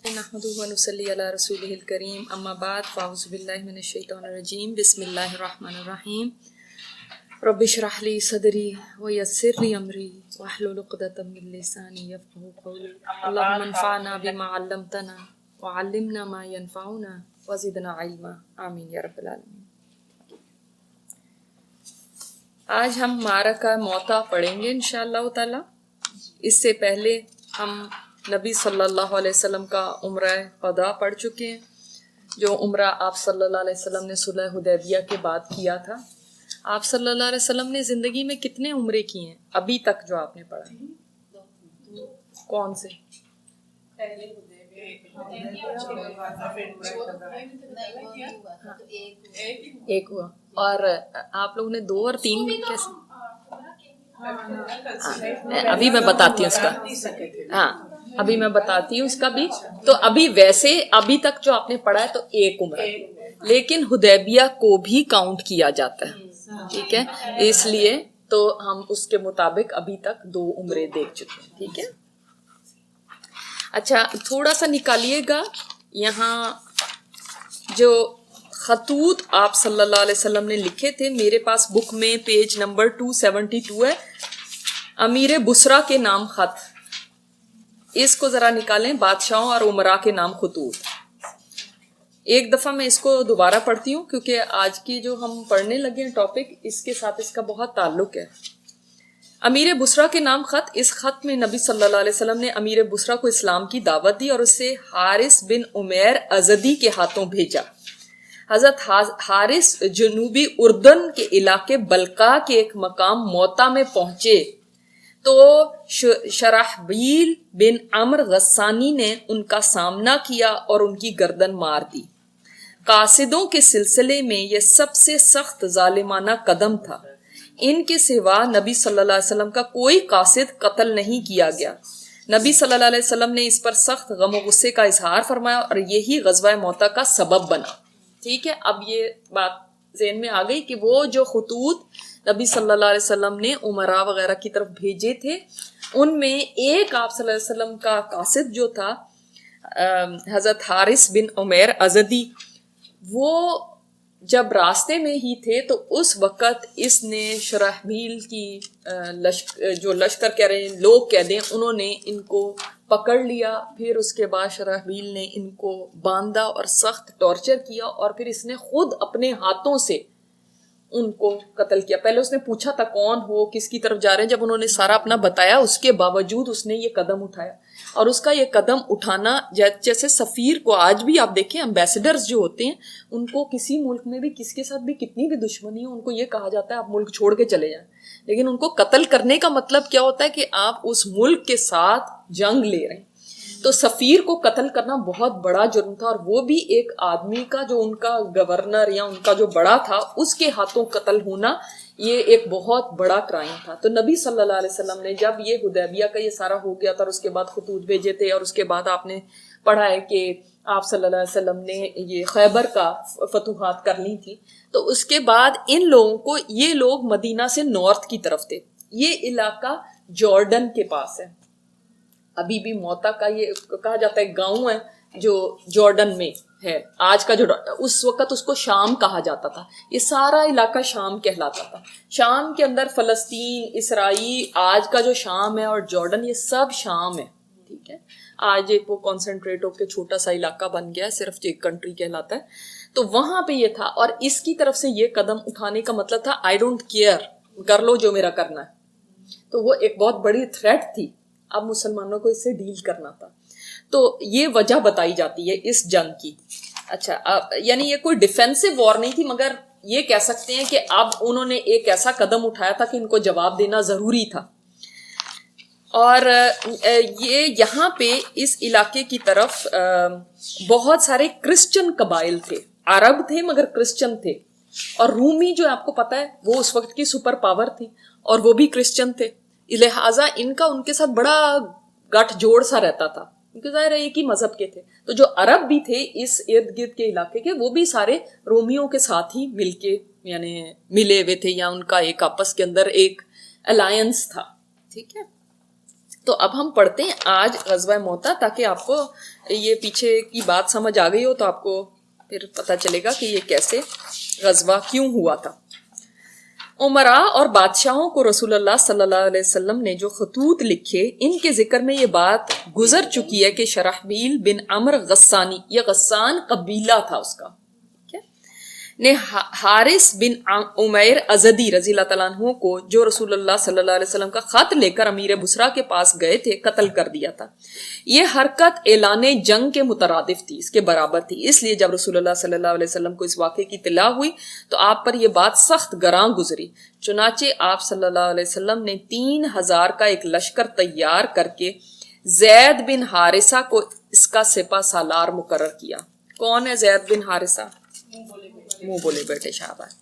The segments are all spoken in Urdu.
نحمدہ و نصلی علی رسولہ الکریم اما بعد فاعوذ باللہ من الشیطان الرجیم بسم اللہ الرحمن الرحیم رب اشرح لی صدری ویسر لی امری واحلل عقدۃ من لسانی یفقهوا قولی اللہم انفعنا بما علمتنا وعلمنا ما ینفعنا وزدنا علما آمین یا رب العالمین۔ آج ہم معرکہ موطا پڑھیں گے انشاءاللہ تعالی۔ اس سے پہلے ہم نبی صلی اللہ علیہ وسلم کا عمرہ قضا پڑھ چکے ہیں، جو عمرہ آپ صلی اللہ علیہ وسلم نے صلح حدیبیہ کے بعد کیا تھا۔ آپ صلی اللہ علیہ وسلم نے زندگی میں کتنے عمرے کیے ہیں ابھی تک جو آپ نے پڑھا؟ کون سے؟ ایک ہوا، اور آپ لوگوں نے 2 اور 3 بھی کیسے؟ ابھی میں بتاتی ہوں اس کا، ہاں ابھی میں بتاتی ہوں اس کا بھی۔ تو ابھی ویسے ابھی تک جو آپ نے پڑھا ہے تو 1 عمرہ، لیکن حدیبیہ کو بھی کاؤنٹ کیا جاتا ہے، ٹھیک ہے؟ اس لیے تو ہم اس کے مطابق ابھی تک 2 عمرے دیکھ چکے ہیں، ٹھیک ہے؟ اچھا تھوڑا سا نکالیے گا یہاں جو خطوط آپ صلی اللہ علیہ وسلم نے لکھے تھے، میرے پاس بک میں پیج نمبر 272 ہے، امیر بصرہ کے نام خط، اس کو ذرا نکالیں، بادشاہوں اور امراء کے نام خطوط۔ ایک دفعہ میں اس کو دوبارہ پڑھتی ہوں کیونکہ آج کی جو ہم پڑھنے لگے ہیں ٹاپک، اس کے ساتھ اس کا بہت تعلق ہے۔ امیر بصرہ کے نام خط، اس خط میں نبی صلی اللہ علیہ وسلم نے امیر بصرہ کو اسلام کی دعوت دی اور اسے حارث بن عمیر ازدی کے ہاتھوں بھیجا۔ حضرت حارث جنوبی اردن کے علاقے بلقا کے ایک مقام موطا میں پہنچے تو شرحبیل بن عمرو غسانی نے ان کا سامنا کیا اور ان کی گردن مار دی۔ قاصدوں کے سلسلے میں یہ سب سے سخت ظالمانہ قدم تھا۔ ان کے سوا نبی صلی اللہ علیہ وسلم کا کوئی قاصد قتل نہیں کیا گیا۔ نبی صلی اللہ علیہ وسلم نے اس پر سخت غم و غصے کا اظہار فرمایا اور یہی غزوہ موطا کا سبب بنا، ٹھیک ہے؟ اب یہ بات ذہن میں آ گئی کہ وہ جو خطوط نبی صلی اللہ علیہ وسلم نے عمراء وغیرہ کی طرف بھیجے تھے، ان میں ایک آپ صلی اللہ علیہ وسلم کا قاصد جو تھا حضرت حارث بن عمیر ازدی، وہ جب راستے میں ہی تھے تو اس وقت اس نے شرحبیل کی جو لشکر کہہ رہے ہیں، لوگ کہہ دیں، انہوں نے ان کو پکڑ لیا۔ پھر اس کے بعد شرحبیل نے ان کو باندھا اور سخت ٹارچر کیا، اور پھر اس نے خود اپنے ہاتھوں سے ان کو قتل کیا۔ پہلے اس نے پوچھا تھا کون ہو، کس کی طرف جا رہے ہیں، جب انہوں نے سارا اپنا بتایا اس کے باوجود اس نے یہ قدم اٹھایا، اور اس کا یہ قدم اٹھانا جیسے سفیر کو آج بھی آپ دیکھیں، امبیسڈرز جو ہوتے ہیں ان کو کسی ملک میں بھی کس کے ساتھ بھی کتنی بھی دشمنی ہو، ان کو یہ کہا جاتا ہے آپ ملک چھوڑ کے چلے جائیں، لیکن ان کو قتل کرنے کا مطلب کیا ہوتا ہے کہ آپ اس ملک کے ساتھ جنگ لے رہے ہیں۔ تو سفیر کو قتل کرنا بہت بڑا جرم تھا، اور وہ بھی ایک آدمی کا جو ان کا گورنر یا ان کا جو بڑا تھا اس کے ہاتھوں قتل ہونا، یہ ایک بہت بڑا کرائم تھا۔ تو نبی صلی اللہ علیہ وسلم نے جب یہ حدیبیہ کا یہ سارا ہو گیا تھا اور اس کے بعد خطوط بھیجے تھے، اور اس کے بعد آپ نے پڑھا ہے کہ آپ صلی اللہ علیہ وسلم نے یہ خیبر کا فتوحات کر لی تھی، تو اس کے بعد ان لوگوں کو، یہ لوگ مدینہ سے نارتھ کی طرف تھے، یہ علاقہ جارڈن کے پاس ہے، ابھی بھی موطا کا یہ کہا جاتا ہے گاؤں ہے جو جارڈن میں ہے، آج کا جو، اس وقت اس کو شام کہا جاتا تھا، یہ سارا علاقہ شام کہلاتا تھا۔ شام کے اندر فلسطین، اسرائیل، آج کا جو شام ہے اور جارڈن، یہ سب شام ہے، ٹھیک ہے؟ آج ایک وہ کانسنٹریٹ ہو کے چھوٹا سا علاقہ بن گیا ہے، صرف ایک کنٹری کہلاتا ہے۔ تو وہاں پہ یہ تھا، اور اس کی طرف سے یہ قدم اٹھانے کا مطلب تھا آئی ڈونٹ کیئر، کر لو جو میرا کرنا ہے۔ تو وہ ایک بہت بڑی تھریٹ تھی، اب مسلمانوں کو اس سے ڈیل کرنا تھا۔ تو یہ وجہ بتائی جاتی ہے اس جنگ کی۔ اچھا یعنی یہ کوئی ڈیفینسو وار نہیں تھی، مگر یہ کہہ سکتے ہیں کہ اب انہوں نے ایک ایسا قدم اٹھایا تھا کہ ان کو جواب دینا ضروری تھا۔ اور یہ یہاں پہ اس علاقے کی طرف بہت سارے کرسچن قبائل تھے، عرب تھے مگر کرسچن تھے، اور رومی جو آپ کو پتہ ہے وہ اس وقت کی سپر پاور تھی، اور وہ بھی کرسچن تھے، لہٰذا ان کا ان کے ساتھ بڑا گٹھ جوڑ سا رہتا تھا، کیونکہ ظاہر ہے ایک ہی مذہب کے تھے۔ تو جو عرب بھی تھے اس ارد گرد کے علاقے کے، وہ بھی سارے رومیوں کے ساتھ ہی مل کے یعنی ملے ہوئے تھے، یا ان کا ایک آپس کے اندر ایک الائنس تھا، ٹھیک ہے؟ تو اب ہم پڑھتے ہیں آج غزوہ موتا، تاکہ آپ کو یہ پیچھے کی بات سمجھ آ گئی ہو تو آپ کو پھر پتہ چلے گا کہ یہ کیسے غزوہ کیوں ہوا تھا۔ عمراء اور بادشاہوں کو رسول اللہ صلی اللہ علیہ وسلم نے جو خطوط لکھے، ان کے ذکر میں یہ بات گزر چکی ہے کہ شرحبیل بن عمر غسانی، یہ غسان قبیلہ تھا اس کا، نے حارث بن عمیر ازدی رضی اللہ تعالیٰ عنہ کو، جو رسول اللہ صلی اللہ علیہ وسلم کا خط لے کر امیر بصرہ کے پاس گئے تھے، قتل کر دیا تھا۔ یہ حرکت اعلان جنگ کے مترادف تھی، اس کے برابر تھی، اس لیے جب رسول اللہ صلی اللہ علیہ وسلم کو اس واقعے کی اطلاع ہوئی تو آپ پر یہ بات سخت گراں گزری۔ چنانچہ آپ صلی اللہ علیہ وسلم نے 3000 کا ایک لشکر تیار کر کے زید بن حارثہ کو اس کا سپہ سالار مقرر کیا۔ کون ہے زید بن حارثہ؟ منہ بولے بیٹے، شاباش۔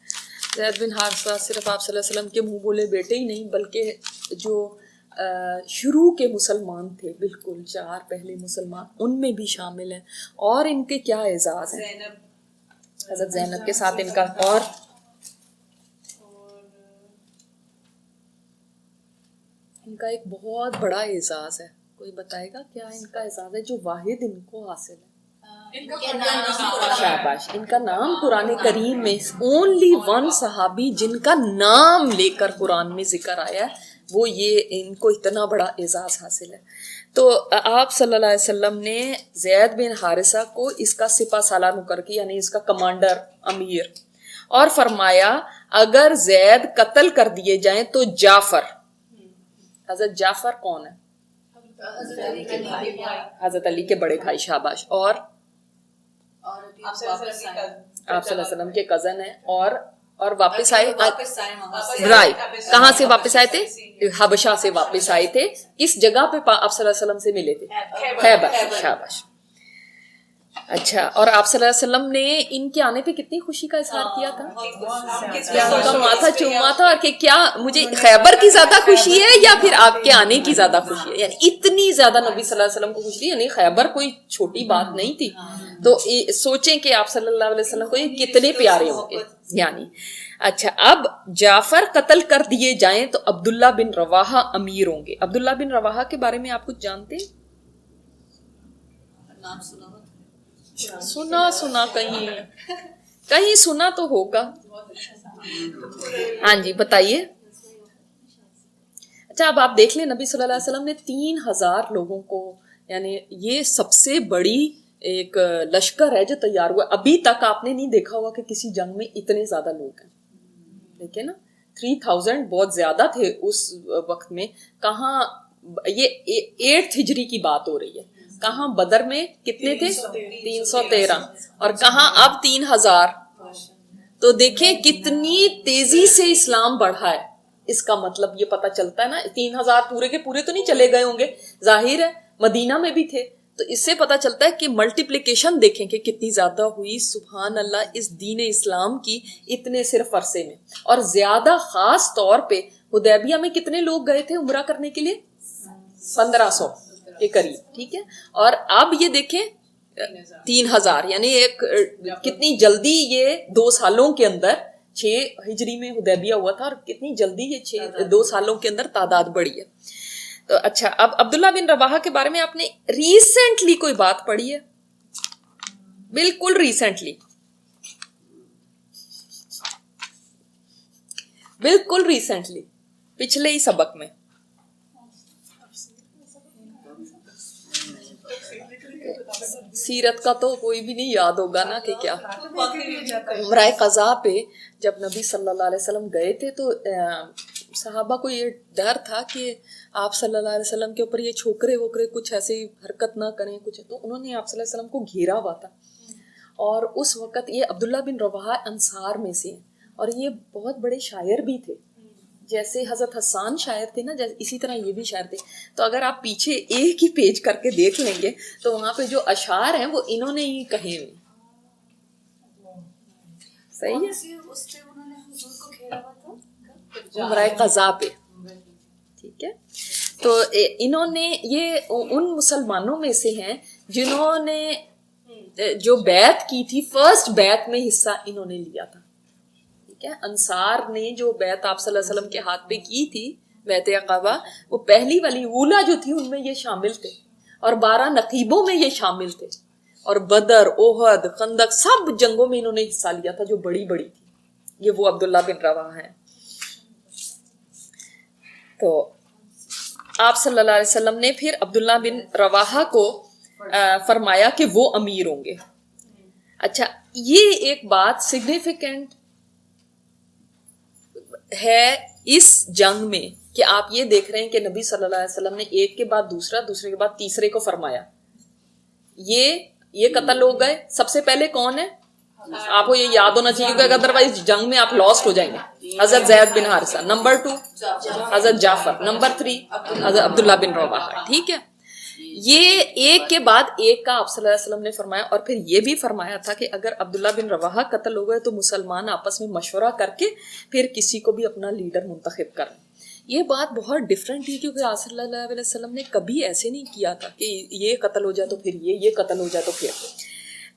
زید بن حارثہ صرف آپ صلی اللہ علیہ وسلم کے منہ بولے بیٹے ہی نہیں، بلکہ جو شروع کے مسلمان تھے، بالکل 4 پہلے مسلمان، ان میں بھی شامل ہیں۔ اور ان کے کیا اعزاز ہیں؟ حضرت زینب کے ساتھ ان کا اور ان کا ایک بہت بڑا اعزاز ہے، کوئی بتائے گا کیا ان کا اعزاز ہے جو واحد ان کو حاصل ہے؟ شاباش، ان کا نام قرآن کریم میں اونلی 1 صحابی جن کا نام لے کر قرآن میں ذکر آیا ہے، وہ یہ ان کو اتنا بڑا اعزاز حاصل ہے۔ تو آپ صلی اللہ علیہ وسلم نے زید بن حارثہ کو اس کا سپہ سالار مقرر کیا، یعنی اس کا کمانڈر، امیر، اور فرمایا اگر زید قتل کر دیے جائیں تو جعفر، حضرت جعفر کون ہے؟ حضرت علی کے بڑے بھائی، شاباش، اور آپ صلی اللہ علیہ وسلم کے کزن ہیں، اور واپس آئے، رائٹ، کہاں سے واپس آئے تھے؟ حبشہ سے واپس آئے تھے۔ کس جگہ پہ آپ صلی اللہ علیہ وسلم سے ملے تھے؟ خیبر، شاباش۔ اچھا، اور آپ صلی اللہ علیہ وسلم نے ان کے آنے پہ کتنی خوشی کا اظہار کیا تھا؟ کیا ان کا ماتھا چوما تھا کہ کیا مجھے خیبر کی زیادہ خوشی ہے یا پھر آپ کے آنے کی زیادہ خوشی ہے؟ یعنی اتنی زیادہ نبی صلی اللہ علیہ وسلم کو خوشی، یعنی خیبر کوئی چھوٹی بات نہیں تھی۔ تو سوچیں کہ آپ صلی اللہ علیہ وسلم کو یہ کتنے پیارے ہوں گے، یعنی۔ اچھا، اب جعفر قتل کر دیے جائیں تو عبداللہ بن رواحہ امیر ہوں گے۔ عبداللہ بن رواحہ کے بارے میں آپ کچھ جانتے ہیں؟ سنا کہیں سنا تو ہوگا، ہاں جی بتائیے۔ اچھا، اب آپ دیکھ لیں نبی صلی اللہ علیہ وسلم نے 3000 لوگوں کو، یعنی یہ سب سے بڑی ایک لشکر ہے جو تیار ہوا۔ ابھی تک آپ نے نہیں دیکھا ہوا کہ کسی جنگ میں اتنے زیادہ لوگ ہیں، دیکھیں نا، 3000 بہت زیادہ تھے اس وقت میں۔ کہاں یہ 8 ہجری کی بات ہو رہی ہے، کہاں بدر میں کتنے تھے؟ 313، اور کہاں اب 3000۔ تو دیکھیں کتنی تیزی سے اسلام بڑھا ہے۔ اس کا مطلب یہ پتہ چلتا ہے نا، 3000 پورے کے پورے تو نہیں چلے گئے ہوں گے، ظاہر ہے مدینہ میں بھی تھے، تو اس سے پتہ چلتا ہے کہ ملٹیپلیکیشن دیکھیں کہ کتنی زیادہ ہوئی، سبحان اللہ، اس دین اسلام کی اتنے صرف عرصے میں۔ اور زیادہ خاص طور پہ حدیبیہ میں کتنے لوگ گئے تھے عمرہ کرنے کے لیے؟ 1500 کے قریب، ٹھیک ہے۔ اور اب یہ دیکھیں 3000، یعنی ایک کتنی جلدی یہ 2 سالوں کے اندر، 6 ہجری میں حدیبیہ ہوا تھا، اور کتنی جلدی یہ 2 سالوں کے اندر تعداد بڑھی ہے۔ تو اچھا، اب عبداللہ بن رواحہ کے بارے میں آپ نے ریسنٹلی کوئی بات پڑھی ہے؟ بالکل ریسنٹلی، بالکل ریسنٹلی، پچھلے ہی سبق میں۔ سیرت کا تو کوئی بھی نہیں یاد ہوگا نا کہ کیا۔ عمرہ قضا پہ جب نبی صلی اللہ علیہ وسلم گئے تھے تو صحابہ کو یہ ڈر تھا کہ آپ صلی اللہ علیہ وسلم کے اوپر یہ چھوکرے ووکرے کچھ ایسی حرکت نہ کریں کچھ، تو انہوں نے آپ صلی اللہ علیہ وسلم کو گھیرا ہوا تھا۔ اور اس وقت یہ عبداللہ بن رواحہ انصار میں سے ہیں، اور یہ بہت بڑے شاعر بھی تھے، جیسے حضرت حسان شاعر تھے نا، اسی طرح یہ بھی شاعر تھے۔ تو اگر آپ پیچھے ایک ہی پیج کر کے دیکھ لیں گے تو وہاں پہ جو اشعار ہیں وہ انہوں نے ہی کہے ہوئے۔ صحیح ہے، عمرہ قضا پہ، ٹھیک ہے۔ تو انہوں نے، یہ ان مسلمانوں میں سے ہیں جنہوں نے جو بیعت کی تھی، فرسٹ بیعت میں حصہ انہوں نے لیا تھا، ٹھیک ہے۔ انصار نے جو بیعت آپ صلی اللہ علیہ وسلم کے ہاتھ پہ کی تھی، بیعت عقبہ وہ پہلی والی اولا جو تھی ان میں یہ شامل تھے، اور 12 نقیبوں میں یہ شامل تھے، اور بدر، احد، خندق سب جنگوں میں انہوں نے حصہ لیا تھا جو بڑی بڑی تھی۔ یہ وہ عبداللہ بن رواحہ ہیں۔ تو آپ صلی اللہ علیہ وسلم نے پھر عبداللہ بن رواحہ کو فرمایا کہ وہ امیر ہوں گے۔ اچھا، یہ ایک بات سگنیفیکنٹ ہے اس جنگ میں کہ آپ یہ دیکھ رہے ہیں کہ نبی صلی اللہ علیہ وسلم نے ایک کے بعد دوسرا، دوسرے کے بعد تیسرے کو فرمایا۔ یہ قتل ہو گئے۔ سب سے پہلے کون ہے؟ آپ کو یہ یاد ہونا چاہیے کیونکہ ادروائز جنگ میں آپ لاسٹ ہو جائیں گے۔ حضرت زید بن حارثہ، نمبر 2 حضرت جعفر، نمبر 3 حضرت عبداللہ بن رواحہ۔ ٹھیک ہے، یہ ایک کے بعد ایک کا آپ صلی اللہ علیہ وسلم نے فرمایا، اور پھر یہ بھی فرمایا تھا کہ اگر عبداللہ بن رواحہ قتل ہو گئے تو مسلمان آپس میں مشورہ کر کے پھر کسی کو بھی اپنا لیڈر منتخب کریں۔ یہ بات بہت ڈفرینٹ تھی کیونکہ آپ صلی اللہ علیہ وسلم نے کبھی ایسے نہیں کیا تھا کہ یہ قتل ہو جائے تو پھر یہ قتل ہو جائے تو پھر۔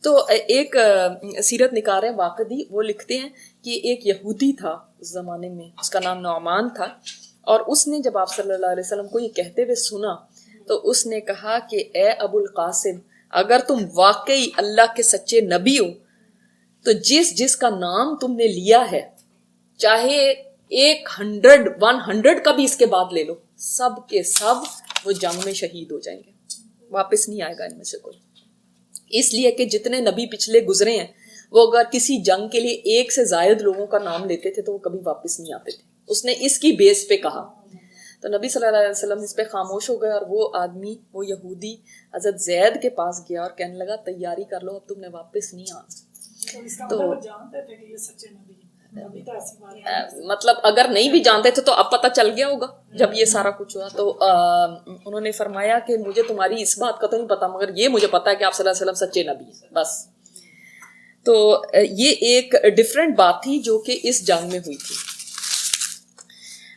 تو ایک سیرت نگار واقعی وہ لکھتے ہیں کہ ایک یہودی تھا اس زمانے میں، اس کا نام نعمان تھا، اور اس نے جب آپ صلی اللہ علیہ وسلم کو یہ کہتے ہوئے سنا تو اس نے کہا کہ اے ابو القاسم، اگر تم واقعی اللہ کے سچے نبی ہو تو جس کا نام تم نے لیا ہے، چاہے 100 کا بھی اس کے بعد لے لو، سب کے سب وہ جنگ میں شہید ہو جائیں گے، واپس نہیں آئے گا ان میں سے کوئی۔ اس لیے کہ جتنے نبی پچھلے گزرے ہیں وہ اگر کسی جنگ کے لیے 1 سے زائد لوگوں کا نام لیتے تھے تو وہ کبھی واپس نہیں آتے تھے۔ اس نے اس کی بیس پہ کہا تو نبی صلی اللہ علیہ وسلم اس پہ خاموش ہو گئے، اور وہ آدمی، وہ یہودی حضرت زید کے پاس گیا اور کہنے لگا تیاری کر لو، اب تم نے واپس نہیں آنا۔ تو مطلب اگر نہیں بھی جانتے تھے تو اب پتہ چل گیا ہوگا جب یہ سارا کچھ ہوا۔ تو انہوں نے فرمایا کہ مجھے تمہاری اس بات کا تو نہیں پتا، مگر یہ مجھے پتا ہے کہ آپ صلی اللہ علیہ وسلم سچے نبی ہیں، بس۔ تو یہ ایک ڈفرینٹ بات تھی جو کہ اس جنگ میں ہوئی تھی۔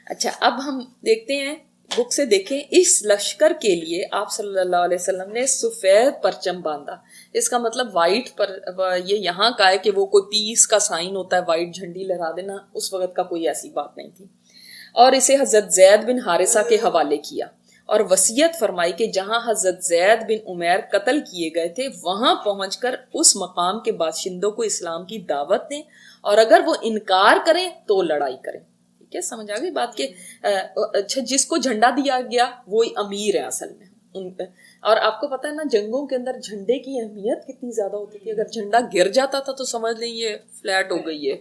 اچھا، اب ہم دیکھتے ہیں بک سے، دیکھیں اس لشکر کے لیے آپ صلی اللہ علیہ وسلم نے سفید پرچم باندھا۔ اس کا مطلب وائٹ پر یہ یہاں کا ہے کہ وہ کوئی پیس کا سائن ہوتا ہے، وائٹ جھنڈی لہرا دینا، اس وقت کا کوئی ایسی بات نہیں تھی۔ اور اسے حضرت زید بن حارثہ کے حوالے کیا اور وصیت فرمائی کہ جہاں حضرت زید بن عمیر قتل کیے گئے تھے وہاں پہنچ کر اس مقام کے باشندوں کو اسلام کی دعوت دیں، اور اگر وہ انکار کریں تو لڑائی کریں۔ ٹھیک ہے، سمجھ آ گئی بات کہ اچھا جس کو جھنڈا دیا گیا وہی امیر ہے اصل میں۔ اور آپ کو پتا ہے نا جنگوں کے اندر جھنڈے کی اہمیت کتنی زیادہ ہوتی تھی، اگر جھنڈا گر جاتا تھا تو سمجھ لیں یہ فلیٹ ہو گئی ہے۔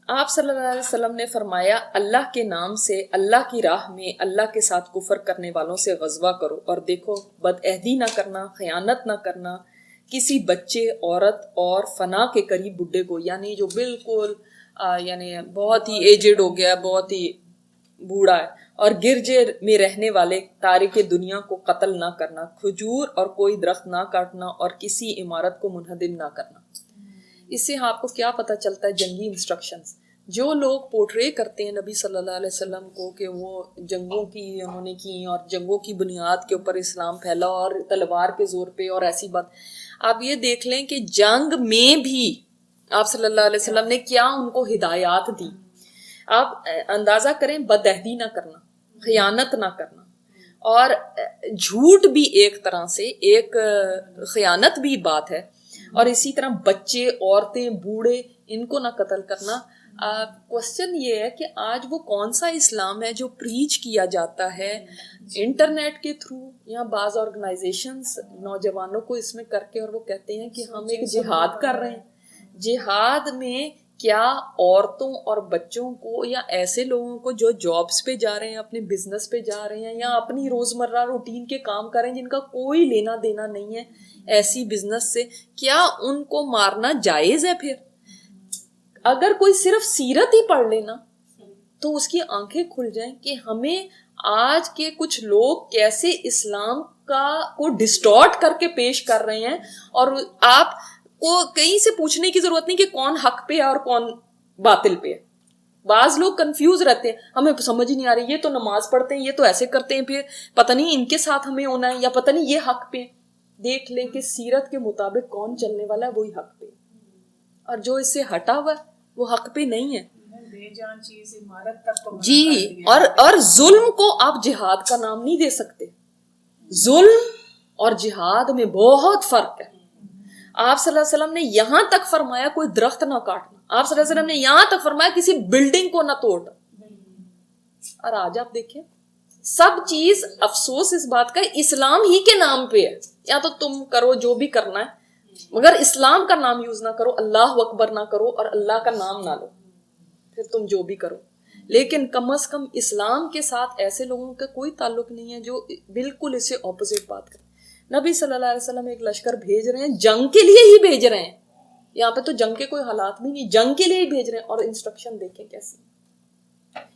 آپ صلی اللہ علیہ وسلم نے فرمایا اللہ کے نام سے اللہ کی راہ میں اللہ کے ساتھ کفر کرنے والوں سے غزوہ کرو، اور دیکھو بدعہدی نہ کرنا، خیانت نہ کرنا، کسی بچے، عورت اور فنا کے قریب بڈھے کو، یعنی جو بالکل یعنی بہت ہی ایجڈ ہو گیا، بہت ہی بوڑھا ہے، اور گرجے میں رہنے والے تارک دنیا کو قتل نہ کرنا، کھجور اور کوئی درخت نہ کاٹنا، اور کسی عمارت کو منہدم نہ کرنا۔ اس سے آپ کو کیا پتہ چلتا ہے؟ جنگی انسٹرکشنز جو لوگ پورٹرے کرتے ہیں نبی صلی اللہ علیہ وسلم کو کہ وہ جنگوں کی انہوں نے کی اور جنگوں کی بنیاد کے اوپر اسلام پھیلا اور تلوار کے زور پہ اور ایسی بات، آپ یہ دیکھ لیں کہ جنگ میں بھی آپ صلی اللہ علیہ وسلم نے کیا ان کو ہدایات دی۔ آپ اندازہ کریں، بدعہدی نہ کرنا، خیانت نہ کرنا، اور جھوٹ بھی ایک طرح سے ایک خیانت بھی بات ہے، اور اسی طرح بچے، عورتیں، بوڑھے، ان کو نہ قتل کرنا۔ کوشچن یہ ہے کہ آج وہ کون سا اسلام ہے جو پریچ کیا جاتا ہے انٹرنیٹ کے تھرو، یا بعض آرگنائزیشنز نوجوانوں کو اس میں کر کے، اور وہ کہتے ہیں کہ ہم ایک جہاد کر رہے ہیں۔ جہاد میں کیا عورتوں اور بچوں کو یا ایسے لوگوں کو جو جابس پہ جا رہے ہیں، اپنے بزنس پہ جا رہے ہیں، یا اپنی روزمرہ روٹین کے کام کر رہے ہیں جن کا کوئی لینا دینا نہیں ہے ایسی بزنس سے، کیا ان کو مارنا جائز ہے؟ پھر اگر کوئی صرف سیرت ہی پڑھ لینا تو اس کی آنکھیں کھل جائیں کہ ہمیں آج کے کچھ لوگ کیسے اسلام کو ڈسٹارٹ کر کے پیش کر رہے ہیں، اور آپ کو کہیں سے پوچھنے کی ضرورت نہیں کہ کون حق پہ ہے اور کون باطل پہ ہے۔ بعض لوگ کنفیوز رہتے ہیں، ہمیں سمجھ ہی نہیں آ رہی، یہ تو نماز پڑھتے ہیں، یہ تو ایسے کرتے ہیں، پھر پتہ نہیں ان کے ساتھ ہمیں ہونا ہے، یا پتہ نہیں یہ حق پہ۔ دیکھ لیں کہ سیرت کے مطابق کون چلنے والا ہے وہی حق پہ۔ اور جو اس سے ہٹا ہوا ہے وہ حق پہ نہیں ہے. بے جان چیز عمارت تک کو جی. اور ظلم کو آپ جہاد کا نام نہیں دے سکتے. ظلم اور جہاد میں بہت فرق ہے. آپ صلی اللہ علیہ وسلم نے یہاں تک فرمایا کوئی درخت نہ کاٹنا. آپ صلی اللہ علیہ وسلم نے یہاں تک فرمایا کسی بلڈنگ کو نہ توڑنا. اور آج آپ دیکھیں سب چیز افسوس اس بات کا اسلام ہی کے نام پہ ہے. یا تو تم کرو جو بھی کرنا ہے مگر اسلام کا نام یوز نہ کرو, اللہ اکبر نہ کرو اور اللہ کا نام نہ لو, پھر تم جو بھی کرو. لیکن کم از کم اسلام کے ساتھ ایسے لوگوں کا کوئی تعلق نہیں ہے جو بالکل اس سے اپوزٹ بات کریں. نبی صلی اللہ علیہ وسلم ایک لشکر بھیج رہے ہیں, جنگ کے لیے ہی بھیج رہے ہیں. یہاں پہ تو جنگ کے کوئی حالات بھی نہیں, جنگ کے لیے ہی بھیج رہے ہیں. اور انسٹرکشن دیکھیں کیسی.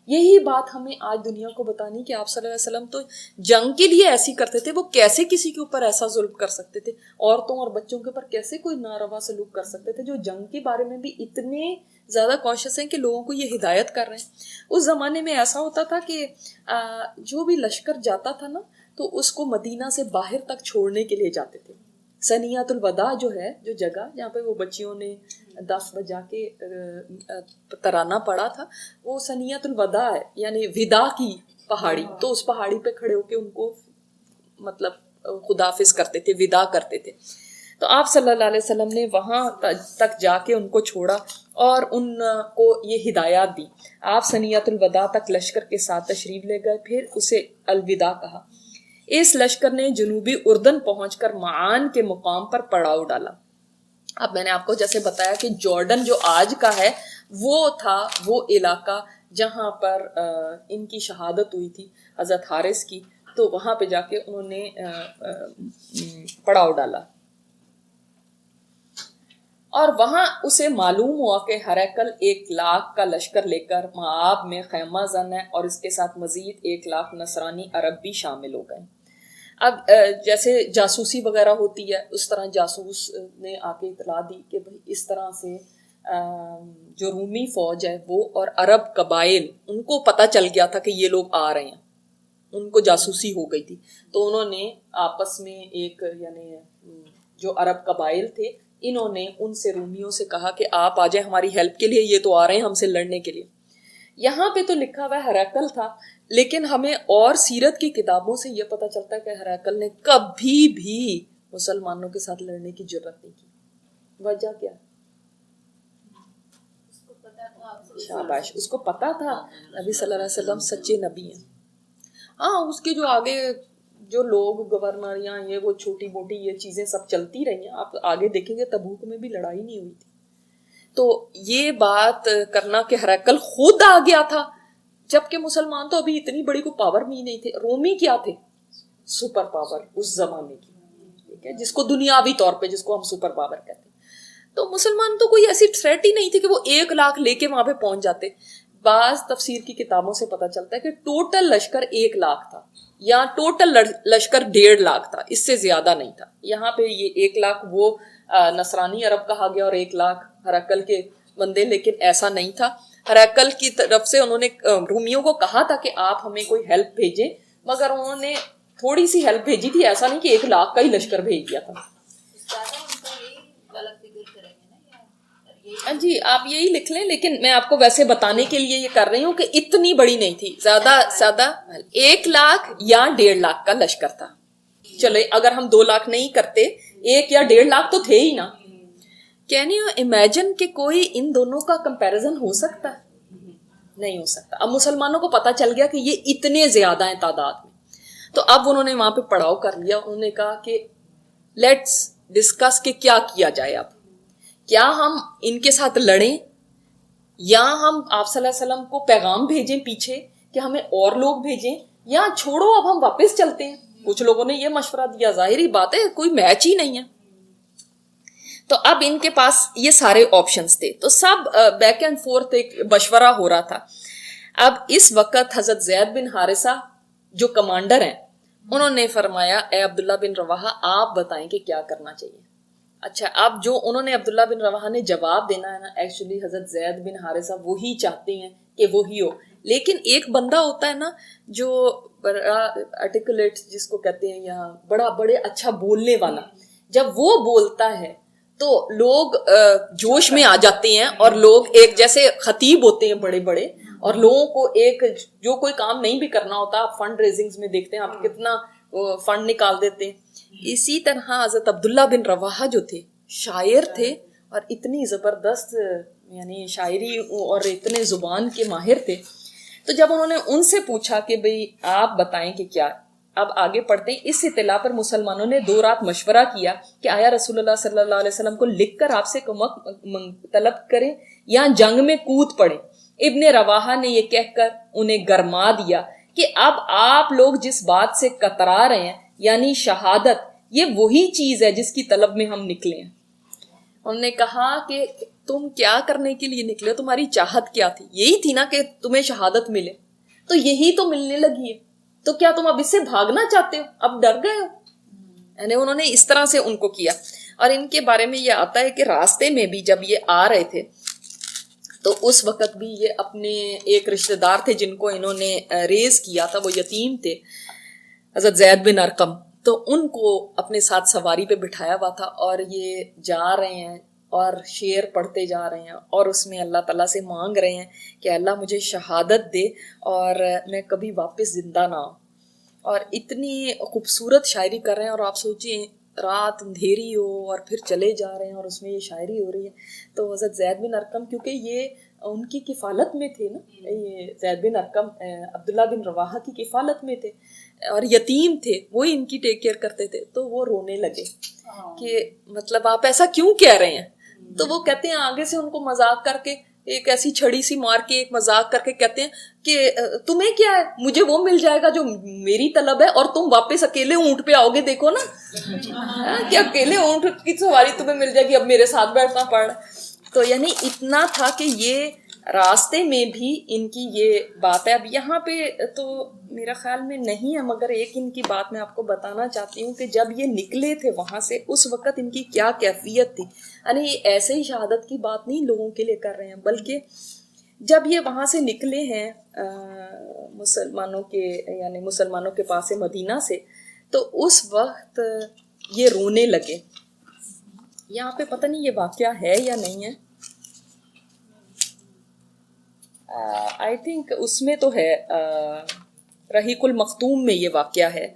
یہی بات ہمیں آج دنیا کو بتانی کہ آپ صلی اللہ علیہ وسلم تو جنگ کے لیے ایسی کرتے تھے. وہ کیسے کسی کے اوپر ایسا ظلم کر سکتے تھے, عورتوں اور بچوں کے اوپر کیسے کوئی ناروا سلوک کر سکتے تھے, جو جنگ کے بارے میں بھی اتنے زیادہ کانشیس ہیں کہ لوگوں کو یہ ہدایت کر رہے ہیں. اس زمانے میں ایسا ہوتا تھا کہ جو بھی لشکر جاتا تھا نا تو اس کو مدینہ سے باہر تک چھوڑنے کے لیے جاتے تھے. ثنیۃ الوداع جو ہے, جو جگہ جہاں پہ وہ بچیوں نے 10 بجا کے ترانہ پڑا تھا, وہ ثنیۃ الوداع ہے, یعنی ودا کی پہاڑی. تو اس پہاڑی پہ کھڑے ہو کے ان کو مطلب خداحافظ کرتے تھے, ودا کرتے تھے. تو آپ صلی اللہ علیہ وسلم نے وہاں تک جا کے ان کو چھوڑا اور ان کو یہ ہدایات دی. آپ ثنیۃ الوداع تک لشکر کے ساتھ تشریف لے گئے, پھر اسے الوداع کہا. اس لشکر نے جنوبی اردن پہنچ کر معان کے مقام پر پڑاؤ ڈالا. اب میں نے آپ کو جیسے بتایا کہ جارڈن جو آج کا ہے وہ تھا وہ علاقہ جہاں پر ان کی شہادت ہوئی تھی حضرت حارث کی. تو وہاں پہ جا کے انہوں نے پڑاؤ ڈالا اور وہاں اسے معلوم ہوا کہ ہرقل 100,000 کا لشکر لے کر معاب میں خیمہ زن ہے اور اس کے ساتھ مزید 100,000 نصرانی عرب بھی شامل ہو گئے. اب جیسے جاسوسی وغیرہ ہوتی ہے اس طرح جاسوس نے آ کے اطلاع دی کہ بھائی اس طرح سے جو رومی فوج ہے وہ اور عرب قبائل ان کو پتہ چل گیا تھا کہ یہ لوگ آ رہے ہیں, ان کو جاسوسی ہو گئی تھی. تو انہوں نے آپس میں ایک یعنی جو عرب قبائل تھے انہوں نے ان سے رومیوں سے کہا کہ آپ آ جائیں ہماری ہیلپ کے لیے, یہ تو آ رہے ہیں ہم سے لڑنے کے لیے. یہاں پہ تو لکھا ہوا ہے ہرقل تھا, لیکن ہمیں اور سیرت کی کتابوں سے یہ پتہ چلتا ہے کہ ہرقل نے کبھی بھی مسلمانوں کے ساتھ لڑنے کی جرات نہیں کی. وجہ کیا؟ شاباش, اس کو پتا تھا نبی صلی اللہ علیہ وسلم سچے نبی ہیں. ہاں اس کے جو آگے جو لوگ گورنر یا یہ وہ چھوٹی موٹی یہ چیزیں سب چلتی رہی ہیں. آپ آگے دیکھیں گے تبوک میں بھی لڑائی نہیں ہوئی تھی. تو یہ بات کرنا کہ ہرقل خود آ گیا تھا, جبکہ مسلمان تو ابھی اتنی بڑی کوئی پاور بھی نہیں تھے. رومی کیا تھے؟ سپر پاور اس زمانے کی, ٹھیک ہے, جس کو دنیاوی طور پہ جس کو ہم سپر پاور کہتے ہیں. تو مسلمان تو کوئی ایسی تھریٹ ہی نہیں تھی کہ وہ 100,000 لے کے وہاں پہ پہنچ جاتے. بعض تفسیر کی کتابوں سے پتہ چلتا ہے کہ ٹوٹل لشکر 100,000 تھا یا ٹوٹل لشکر 150,000 تھا, اس سے زیادہ نہیں تھا. یہاں پہ یہ 100,000 وہ نصرانی عرب کہا گیا اور 100,000 ہرقل کے بندے, لیکن ایسا نہیں تھا. ہرقل کی طرف سے انہوں نے رومیوں کو کہا تھا کہ آپ ہمیں کوئی ہیلپ بھیجیں, مگر انہوں نے تھوڑی سی ہیلپ بھیجی تھی, ایسا نہیں کہ 100,000 کا ہی لشکر بھیج دیا تھا. جی آپ یہی لکھ لیں, لیکن میں آپ کو ویسے بتانے کے لیے یہ کر رہی ہوں کہ اتنی بڑی نہیں تھی, زیادہ 100,000 یا 150,000 کا لشکر تھا. چلے اگر ہم 200,000 نہیں کرتے, 1 یا 150,000 تو تھے ہی نا. کین یو امیجن کہ کوئی ان دونوں کا کمپیریزن ہو سکتا ہے؟ نہیں ہو سکتا. اب مسلمانوں کو پتا چل گیا کہ یہ اتنے زیادہ ہیں تعداد میں, تو اب انہوں نے وہاں پہ پڑاؤ کر لیا. انہوں نے کہا کہ لیٹس ڈسکس کہ کیا کیا جائے. اب کیا ہم ان کے ساتھ لڑیں یا ہم آپ صلی اللہ علیہ وسلم کو پیغام بھیجیں پیچھے کہ ہمیں اور لوگ بھیجیں, یا چھوڑو اب ہم واپس چلتے ہیں. کچھ لوگوں نے یہ مشورہ دیا, ظاہری بات ہے کوئی میچ ہی نہیں ہے. تو اب ان کے پاس یہ سارے آپشنز تھے, تو سب بیک اینڈ فورتھ ایک مشورہ ہو رہا تھا. اب اس وقت حضرت زید بن حارثہ جو کمانڈر ہیں انہوں نے فرمایا اے عبداللہ بن رواحہ آپ بتائیں کہ کیا کرنا چاہیے. اچھا, اب جو انہوں نے عبداللہ بن رواحہ نے جواب دینا ہے نا, ایکچولی حضرت زید بن حارثہ وہی چاہتے ہیں کہ وہی ہو, لیکن ایک بندہ ہوتا ہے نا جو بڑا آرٹیکولیٹ جس کو کہتے ہیں, یا بڑے اچھا بولنے والا, جب وہ بولتا ہے تو لوگ جوش میں آ جاتے ہیں اور لوگ ایک جیسے خطیب ہوتے ہیں بڑے بڑے اور لوگوں کو ایک جو کوئی کام نہیں بھی کرنا ہوتا آپ فنڈ ریزنگز میں دیکھتے ہیں آپ کتنا فنڈ نکال دیتے ہیں. اسی طرح حضرت عبداللہ بن رواحہ جو تھے شاعر تھے اور اتنی زبردست یعنی شاعری اور اتنے زبان کے ماہر تھے. تو جب انہوں نے ان سے پوچھا کہ بھئی آپ بتائیں کہ کیا, اب آگے پڑھتے ہیں. اس اطلاع پر مسلمانوں نے 2 رات مشورہ کیا کہ آیا رسول اللہ صلی اللہ علیہ وسلم کو لکھ کر آپ سے کمک طلب کریں یا جنگ میں کود پڑے. ابن رواحہ نے یہ کہہ کر انہیں گرما دیا کہ اب آپ لوگ جس بات سے کترا رہے ہیں یعنی شہادت, یہ وہی چیز ہے جس کی طلب میں ہم نکلے ہیں. انہوں نے کہا کہ تم کیا کرنے کے لیے نکلے, تمہاری چاہت کیا تھی؟ یہی تھی نا کہ تمہیں شہادت ملے, تو یہی تو ملنے لگی ہے, تو کیا تم اب اس سے بھاگنا چاہتے ہو, اب ڈر گئے ہو؟ یعنی انہوں نے اس طرح سے ان کو کیا. اور ان کے بارے میں یہ آتا ہے کہ راستے میں بھی جب یہ آ رہے تھے تو اس وقت بھی یہ اپنے ایک رشتہ دار تھے جن کو انہوں نے ریز کیا تھا, وہ یتیم تھے, حضرت زید بن ارقم, تو ان کو اپنے ساتھ سواری پہ بٹھایا ہوا تھا اور یہ جا رہے ہیں اور شعر پڑھتے جا رہے ہیں اور اس میں اللہ تعالیٰ سے مانگ رہے ہیں کہ اللہ مجھے شہادت دے اور میں کبھی واپس زندہ نہ ہوں. اور اتنی خوبصورت شاعری کر رہے ہیں اور آپ سوچیں رات اندھیری ہو اور پھر چلے جا رہے ہیں اور اس میں یہ شاعری ہو رہی ہے. تو حضرت زید بن ارقم کیونکہ یہ ان کی کفالت میں تھے نا, یہ زید بن ارقم عبداللہ بن رواحہ کی کفالت میں تھے اور یتیم تھے, وہی ان کی ٹیک کیئر کرتے تھے. تو وہ رونے لگے کہ مطلب آپ ایسا کیوں کہہ رہے ہیں؟ تو وہ کہتے ہیں آگے سے ان کو مذاق کر کے ایک ایسی چھڑی سی مار کے ایک مذاق کر کے کہتے ہیں کہ تمہیں کیا ہے, مجھے وہ مل جائے گا جو میری طلب ہے اور تم واپس اکیلے اونٹ پہ آؤ گے, دیکھو نا کہ اکیلے اونٹ کی سواری تمہیں مل جائے گی, اب میرے ساتھ بیٹھنا پڑ. تو یعنی اتنا تھا کہ یہ راستے میں بھی ان کی یہ بات ہے. اب یہاں پہ تو میرا خیال میں نہیں ہے, مگر ایک ان کی بات میں آپ کو بتانا چاہتی ہوں کہ جب یہ نکلے تھے وہاں سے اس وقت ان کی کیا کیفیت تھی. یعنی ایسے ہی شہادت کی بات نہیں لوگوں کے لیے کر رہے ہیں, بلکہ جب یہ وہاں سے نکلے ہیں مسلمانوں کے یعنی مسلمانوں کے پاس مدینہ سے, تو اس وقت یہ رونے لگے. یہاں پہ پتہ نہیں یہ واقعہ ہے یا نہیں ہے, آئی تھنک اس میں تو ہے, رحیق المختوم میں یہ واقعہ ہے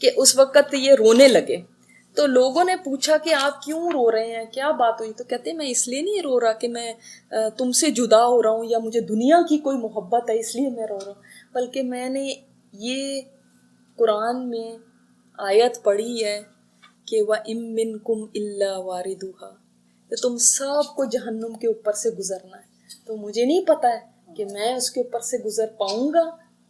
کہ اس وقت یہ رونے لگے. تو لوگوں نے پوچھا کہ آپ کیوں رو رہے ہیں, کیا بات ہوئی؟ تو کہتے ہیں میں اس لیے نہیں رو رہا کہ میں تم سے جدا ہو رہا ہوں یا مجھے دنیا کی کوئی محبت ہے اس لیے میں رو رہا ہوں, بلکہ میں نے یہ قرآن میں آیت پڑھی ہے کہ وَإِن مِّنكُمْ إِلَّا وَارِدُهَا, کہ تم سب کو جہنم کے اوپر سے گزرنا ہے. تو مجھے نہیں پتا ہے کہ میں اس کے اوپر سے گزر پاؤں گا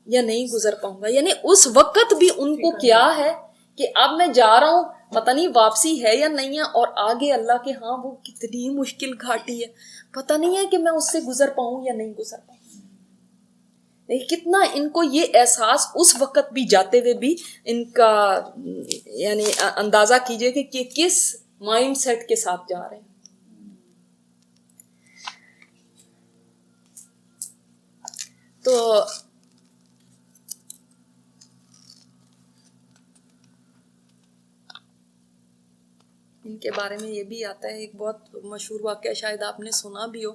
یا نہیں گزر پاؤں گا. یعنی اس وقت بھی ان کو کیا ہے کہ اب میں جا رہا ہوں, پتہ نہیں واپسی ہے یا نہیں ہے, اور آگے اللہ کے ہاں وہ کتنی مشکل گھاٹی ہے, پتہ نہیں ہے کہ میں اس سے گزر پاؤں یا نہیں گزر پاؤں. کتنا ان کو یہ احساس اس وقت بھی جاتے ہوئے بھی ان کا یعنی اندازہ کیجئے کہ کس مائنڈ سیٹ کے ساتھ جا رہے ہیں. تو ان کے بارے میں یہ بھی آتا ہے, ایک بہت مشہور واقعہ شاید آپ نے سنا بھی ہو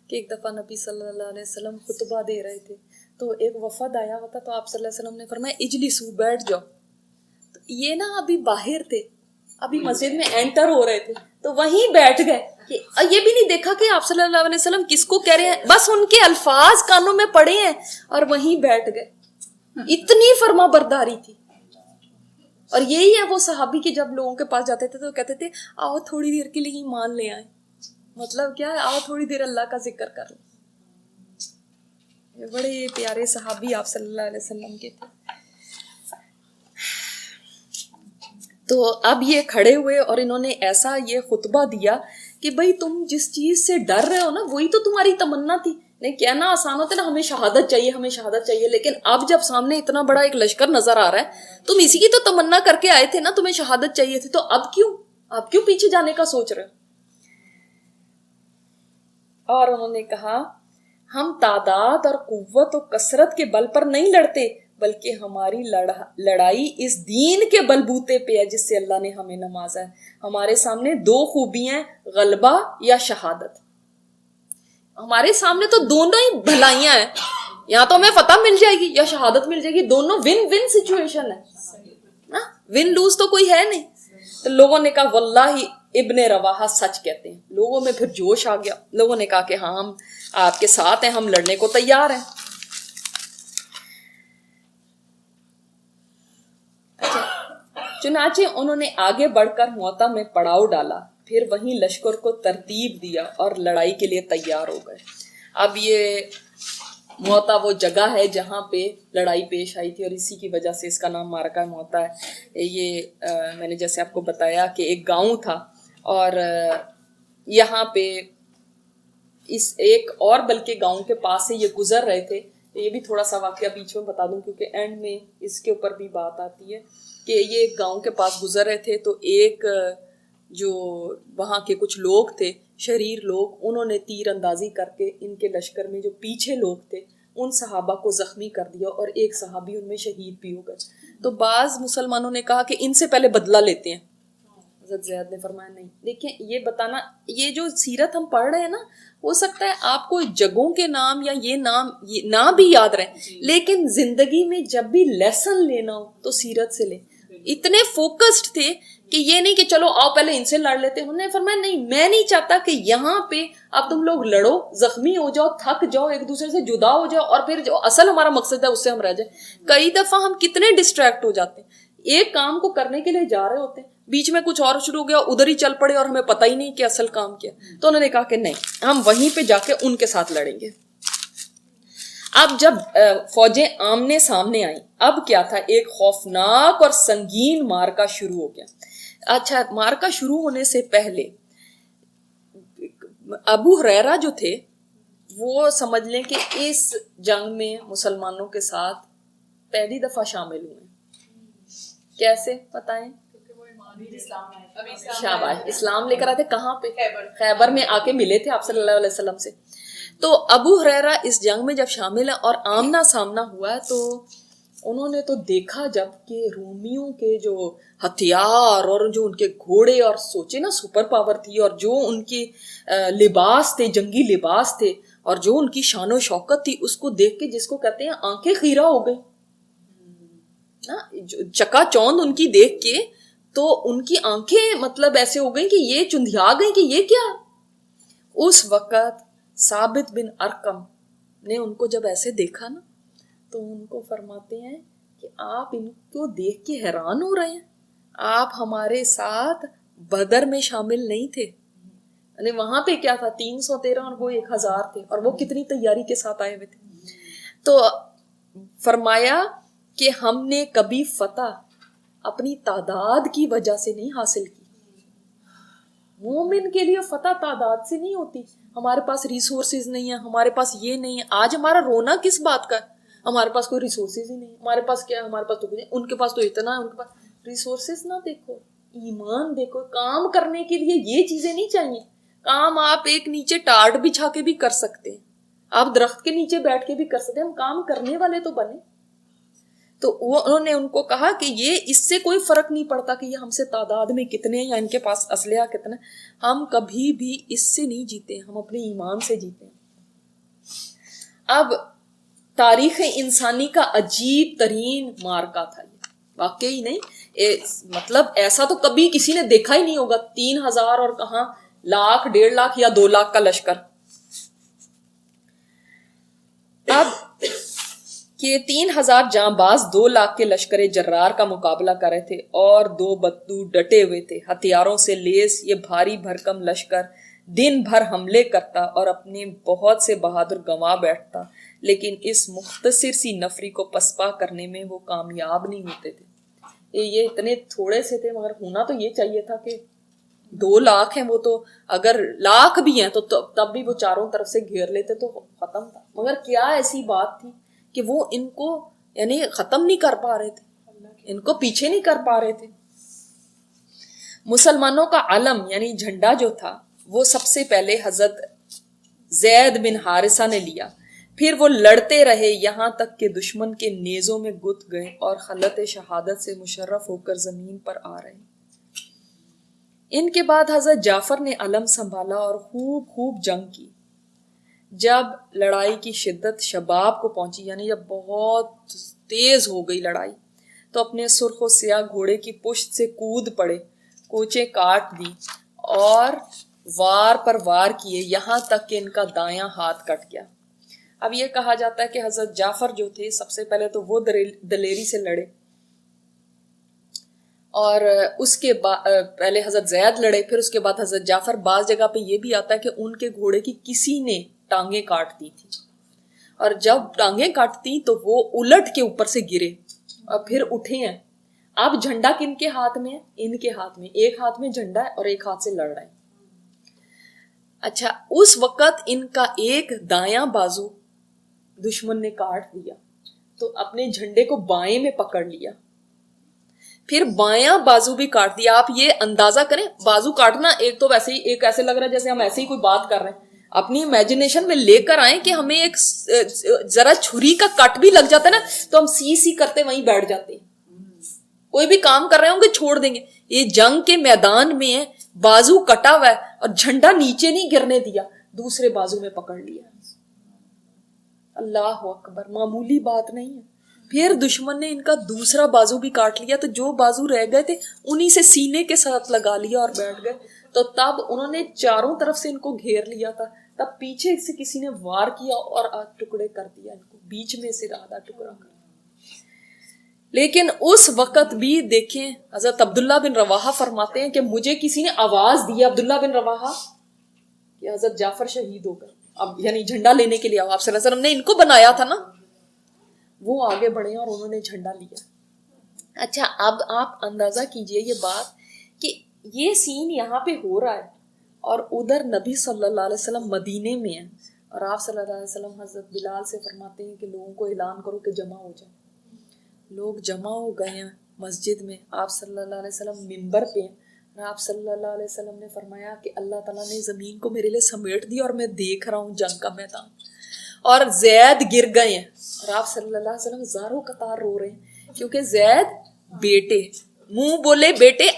کہ ایک دفعہ نبی صلی اللہ علیہ وسلم خطبہ دے رہے تھے, تو ایک وفد آیا ہوا تھا, تو آپ صلی اللہ علیہ وسلم نے فرمایا اجلسو, بیٹھ جاؤ. تو یہ نا ابھی باہر تھے, ابھی مسجد میں انٹر ہو رہے تھے, تو وہیں بیٹھ گئے. یہ بھی نہیں دیکھا کہ آپ صلی اللہ علیہ وسلم کس کو کہہ رہے ہیں, بس ان کے الفاظ کانوں میں پڑے ہیں اور وہیں بیٹھ گئے. اتنی فرما برداری تھی. اور یہی ہے وہ صحابی کہ جب لوگوں کے پاس جاتے تھے تو کہتے تھے آؤ تھوڑی دیر کے لیے ایمان لے آئیں. مطلب کیا ہے, آؤ تھوڑی دیر اللہ کا ذکر کر لیں. بڑے پیارے صحابی آپ صلی اللہ علیہ وسلم کے تھے. تو اب یہ کھڑے ہوئے اور انہوں نے ایسا یہ خطبہ دیا کہ بھئی تم جس چیز سے ڈر رہے ہو نا وہی تو تمہاری تمنا تھی. نہیں کہنا آسان ہوتا ہے نا, ہمیں شہادت چاہیے, ہمیں شہادت چاہیے, لیکن اب جب سامنے اتنا بڑا ایک لشکر نظر آ رہا ہے, تم اسی کی تو تمنا کر کے آئے تھے نا, تمہیں شہادت چاہیے تھی, تو اب کیوں پیچھے جانے کا سوچ رہے ہو؟ اور انہوں نے کہا ہم تعداد اور قوت و کثرت کے بل پر نہیں لڑتے بلکہ ہماری لڑائی اس دین کے بلبوتے پہ ہے جس سے اللہ نے ہمیں نوازا ہے. ہمارے سامنے دو خوبیاں ہیں، غلبہ یا شہادت. ہمارے سامنے تو دونوں ہی بھلائیاں ہیں، یا تو ہمیں فتح مل جائے گی یا شہادت مل جائے گی. دونوں ون ون سچویشن ہے، ون لوز تو کوئی ہے نہیں. تو لوگوں نے کہا واللہ ابن رواحہ سچ کہتے ہیں. لوگوں میں پھر جوش آ گیا، لوگوں نے کہا کہ ہاں ہم آپ کے ساتھ ہیں، ہم لڑنے کو تیار ہیں. چنانچہ انہوں نے آگے بڑھ کر موتا میں پڑاؤ ڈالا، پھر وہیں لشکر کو ترتیب دیا اور لڑائی کے لیے تیار ہو گئے. اب یہ موتا وہ جگہ ہے جہاں پہ لڑائی پیش آئی تھی، اور اسی کی وجہ سے اس کا نام معرکہ موتا ہے. یہ میں نے جیسے آپ کو بتایا کہ ایک گاؤں تھا، اور یہاں پہ اس ایک اور بلکہ گاؤں کے پاس سے یہ گزر رہے تھے. یہ بھی تھوڑا سا واقعہ بیچ میں بتا دوں کیونکہ اینڈ میں اس کے اوپر بھی بات آتی ہے کہ یہ ایک گاؤں کے پاس گزر رہے تھے. تو ایک جو وہاں کے کچھ لوگ تھے، شریر لوگ، انہوں نے تیر اندازی کر کے ان کے لشکر میں جو پیچھے لوگ تھے ان صحابہ کو زخمی کر دیا، اور ایک صحابی ان میں شہید بھی ہو گئے. تو بعض مسلمانوں نے کہا کہ ان سے پہلے بدلہ لیتے ہیں. حضرت زید نے فرمایا نہیں. دیکھیں یہ بتانا، یہ جو سیرت ہم پڑھ رہے ہیں نا، ہو سکتا ہے آپ کو جگہوں کے نام یا یہ نام نہ بھی یاد رہیں، لیکن زندگی میں جب بھی لیسن لینا ہو تو سیرت سے لیں. اتنے فوکسڈ تھے کہ یہ نہیں کہ چلو آؤ پہلے ان سے لڑ لیتے. انہوں نے فرمایا نہیں، میں نہیں چاہتا کہ یہاں پہ اب تم لوگ لڑو، زخمی ہو جاؤ، تھک جاؤ، ایک دوسرے سے جدا ہو جاؤ، اور پھر جو اصل ہمارا مقصد ہے اس سے ہم رہ جائیں. کئی دفعہ ہم کتنے ڈسٹریکٹ ہو جاتے ہیں، ایک کام کو کرنے کے لیے جا رہے ہوتے ہیں، بیچ میں کچھ اور شروع ہو گیا، ادھر ہی چل پڑے اور ہمیں پتہ ہی نہیں کہ اصل کام کیا. تو انہوں نے کہا کہ نہیں، ہم وہیں پہ جا کے ان کے ساتھ لڑیں گے. اب جب فوجیں آمنے سامنے آئیں، اب کیا تھا، ایک خوفناک اور سنگین مارکا شروع ہو گیا. اچھا، مارکا شروع ہونے سے پہلے ابو ہریرہ جو تھے وہ سمجھ لیں کہ اس جنگ میں مسلمانوں کے ساتھ پہلی دفعہ شامل ہوئے. کیسے بتائیں؟ شاباش، اسلام لے کر آتے کہاں پہ؟ خیبر میں آ کے ملے تھے آپ صلی اللہ علیہ وسلم سے. تو ابو ہریرہ اس جنگ میں جب شامل ہے اور آمنا سامنا ہوا ہے، تو انہوں نے تو دیکھا جب کہ رومیوں کے جو ہتھیار اور جو ان کے گھوڑے، اور سوچے نا سپر پاور تھی، اور جو ان کے لباس تھے، جنگی لباس تھے، اور جو ان کی شان و شوکت تھی، اس کو دیکھ کے جس کو کہتے ہیں آنکھیں خیرہ ہو گئی، چکا چوند ان کی دیکھ کے، تو ان کی آنکھیں مطلب ایسے ہو گئی کہ یہ چندھیا گئی کہ یہ کیا. اس وقت ثابت بن ارقم نے ان کو جب ایسے دیکھا نا، تو ان کو فرماتے ہیں کہ آپ ان کو دیکھ کے حیران ہو رہے ہیں، آپ ہمارے ساتھ بدر میں شامل نہیں تھے. یعنی وہاں پہ کیا تھا، 313 اور وہ 1000 تھے، اور وہ کتنی تیاری کے ساتھ آئے ہوئے تھے. تو فرمایا کہ ہم نے کبھی فتح اپنی تعداد کی وجہ سے نہیں حاصل کی. مومن کے لیے فتح تعداد سے نہیں ہوتی. ہمارے پاس ریسورسز نہیں ہیں، ہمارے پاس یہ نہیں ہے. آج ہمارا رونا کس بات کا ہے؟ ہمارے پاس کوئی ریسورسز ہی نہیں. ہمارے پاس کیا ہے؟ ہمارے پاس تو ان کے پاس تو اتنا ہے، ان کے پاس ریسورسز نہ دیکھو، ایمان دیکھو. کام کرنے کے لیے یہ چیزیں نہیں چاہیے. کام آپ ایک نیچے ٹاٹ بچھا کے بھی کر سکتے ہیں، آپ درخت کے نیچے بیٹھ کے بھی کر سکتے ہیں. ہم کام کرنے والے تو بنے. تو انہوں نے ان کو کہا کہ یہ اس سے کوئی فرق نہیں پڑتا کہ یہ ہم سے تعداد میں کتنے ہیں یا ان کے پاس اسلحہ کتنا ہے، ہم کبھی بھی اس سے نہیں جیتے، ہم اپنے ایمان سے جیتے ہیں. اب تاریخ انسانی کا عجیب ترین مارکا تھا یہ، واقعی نہیں، مطلب ایسا تو کبھی کسی نے دیکھا ہی نہیں ہوگا. 3000 اور کہاں لاکھ، 1.5 لاکھ یا 2 لاکھ کا لشکر. اب کہ 3000 جاں باز 2 لاکھ کے لشکر جرار کا مقابلہ کر رہے تھے، اور 2 بدو ڈٹے ہوئے تھے ہتھیاروں سے لیس. یہ بھاری بھرکم لشکر دن بھر حملے کرتا اور اپنے بہت سے بہادر گنوا بیٹھتا، لیکن اس مختصر سی نفری کو پسپا کرنے میں وہ کامیاب نہیں ہوتے تھے. یہ اتنے تھوڑے سے تھے، مگر ہونا تو یہ چاہیے تھا کہ 2 لاکھ ہیں وہ، تو اگر لاکھ بھی ہیں تو تب بھی وہ چاروں طرف سے گھیر لیتے تو ختم تھا. مگر کیا ایسی بات تھی کہ وہ ان کو یعنی ختم نہیں کر پا رہے تھے، ان کو پیچھے نہیں کر پا رہے تھے. مسلمانوں کا علم یعنی جھنڈا جو تھا وہ سب سے پہلے حضرت زید بن حارثہ نے لیا. پھر وہ لڑتے رہے یہاں تک کہ دشمن کے نیزوں میں گت گئے اور خلعت شہادت سے مشرف ہو کر زمین پر آ رہے. ان کے بعد حضرت جعفر نے علم سنبھالا اور خوب جنگ کی. جب لڑائی کی شدت شباب کو پہنچی، یعنی جب بہت تیز ہو گئی لڑائی، تو اپنے سرخ و سیاہ گھوڑے کی پشت سے کود پڑے، کوچے کاٹ دی اور وار پر وار کیے یہاں تک کہ ان کا دایاں ہاتھ کٹ گیا. اب یہ کہا جاتا ہے کہ حضرت جعفر جو تھے سب سے پہلے تو وہ دلیری سے لڑے، اور اس کے بعد پہلے حضرت زید لڑے، پھر اس کے بعد حضرت جعفر. بعض جگہ پہ یہ بھی آتا ہے کہ ان کے گھوڑے کی کسی نے ٹانگیں کاٹ دی تھی، اور جب ٹانگیں کاٹتی تو وہ الٹ کے اوپر سے گرے اور پھر اٹھے ہیں. اب جھنڈا کن کے ہاتھ میں ہے؟ ان کے ہاتھ میں. ایک ہاتھ میں جھنڈا ہے اور ایک ہاتھ سے لڑ رہے ہیں. اچھا، اس وقت ان کا ایک دایاں بازو دشمن نے کاٹ دیا تو اپنے جھنڈے کو بائیں میں پکڑ لیا، پھر بایاں بازو بھی کاٹ دیا. آپ یہ اندازہ کریں، بازو کاٹنا ایک تو ویسے ہی ایک ایسے لگ رہا ہے جیسے ہم ایسے ہی کوئی بات کر رہے ہیں. اپنی امیجنیشن میں لے کر آئیں کہ ہمیں ایک ذرا چھری کا کٹ بھی لگ جاتا ہے نا تو ہم سی کرتے وہیں بیٹھ جاتے ہیں. کوئی بھی کام کر رہے ہوں گے چھوڑ دیں گے. یہ جنگ کے میدان میں ہے، بازو کٹا ہوا ہے اور جھنڈا نیچے نہیں گرنے دیا، دوسرے بازو میں پکڑ لیا. اللہ اکبر، معمولی بات نہیں ہے. پھر دشمن نے ان کا دوسرا بازو بھی کاٹ لیا تو جو بازو رہ گئے تھے انہی سے سینے کے ساتھ لگا لیا اور بیٹھ گئے. تو تب انہوں نے چاروں طرف سے ان کو گھیر لیا تھا، تب پیچھے سے کسی نے وار کیا اور ٹکڑے کر دیا ان کو، بیچ میں سے آدھا ٹکڑا کر. لیکن اس وقت بھی دیکھیں حضرت عبداللہ بن رواحہ فرماتے ہیں کہ مجھے کسی نے آواز دی، عبداللہ بن رواحہ، کہ حضرت جعفر شہید ہو گئے. اب یعنی جھنڈا لینے کے لیے آپ صلی اللہ علیہ وسلم نے ان کو بنایا تھا نا، وہ آگے بڑھے اور انہوں نے جھنڈا لیا. اچھا، اب آپ اندازہ کیجئے یہ بات کہ یہ سین یہاں پہ ہو رہا ہے اور ادھر نبی صلی اللہ علیہ وسلم مدینے میں ہیں، اور آپ صلی اللہ علیہ وسلم حضرت بلال سے فرماتے ہیں کہ لوگوں کو اعلان کرو کہ جمع ہو جائیں. لوگ جمع ہو گئے ہیں مسجد میں، آپ صلی اللہ علیہ وسلم منبر پہ ہیں، اور آپ صلی اللہ علیہ وسلم نے فرمایا کہ اللہ تعالیٰ نے زمین کو میرے لیے سمیٹ دی اور میں دیکھ رہا ہوں جنگ کا میدان، اور زید گر گئے ہیں، اور آپ صلی اللہ علیہ وسلم زاروں قطار رو رہے ہیں کیونکہ زید بیٹے، منہ بولے بیٹے.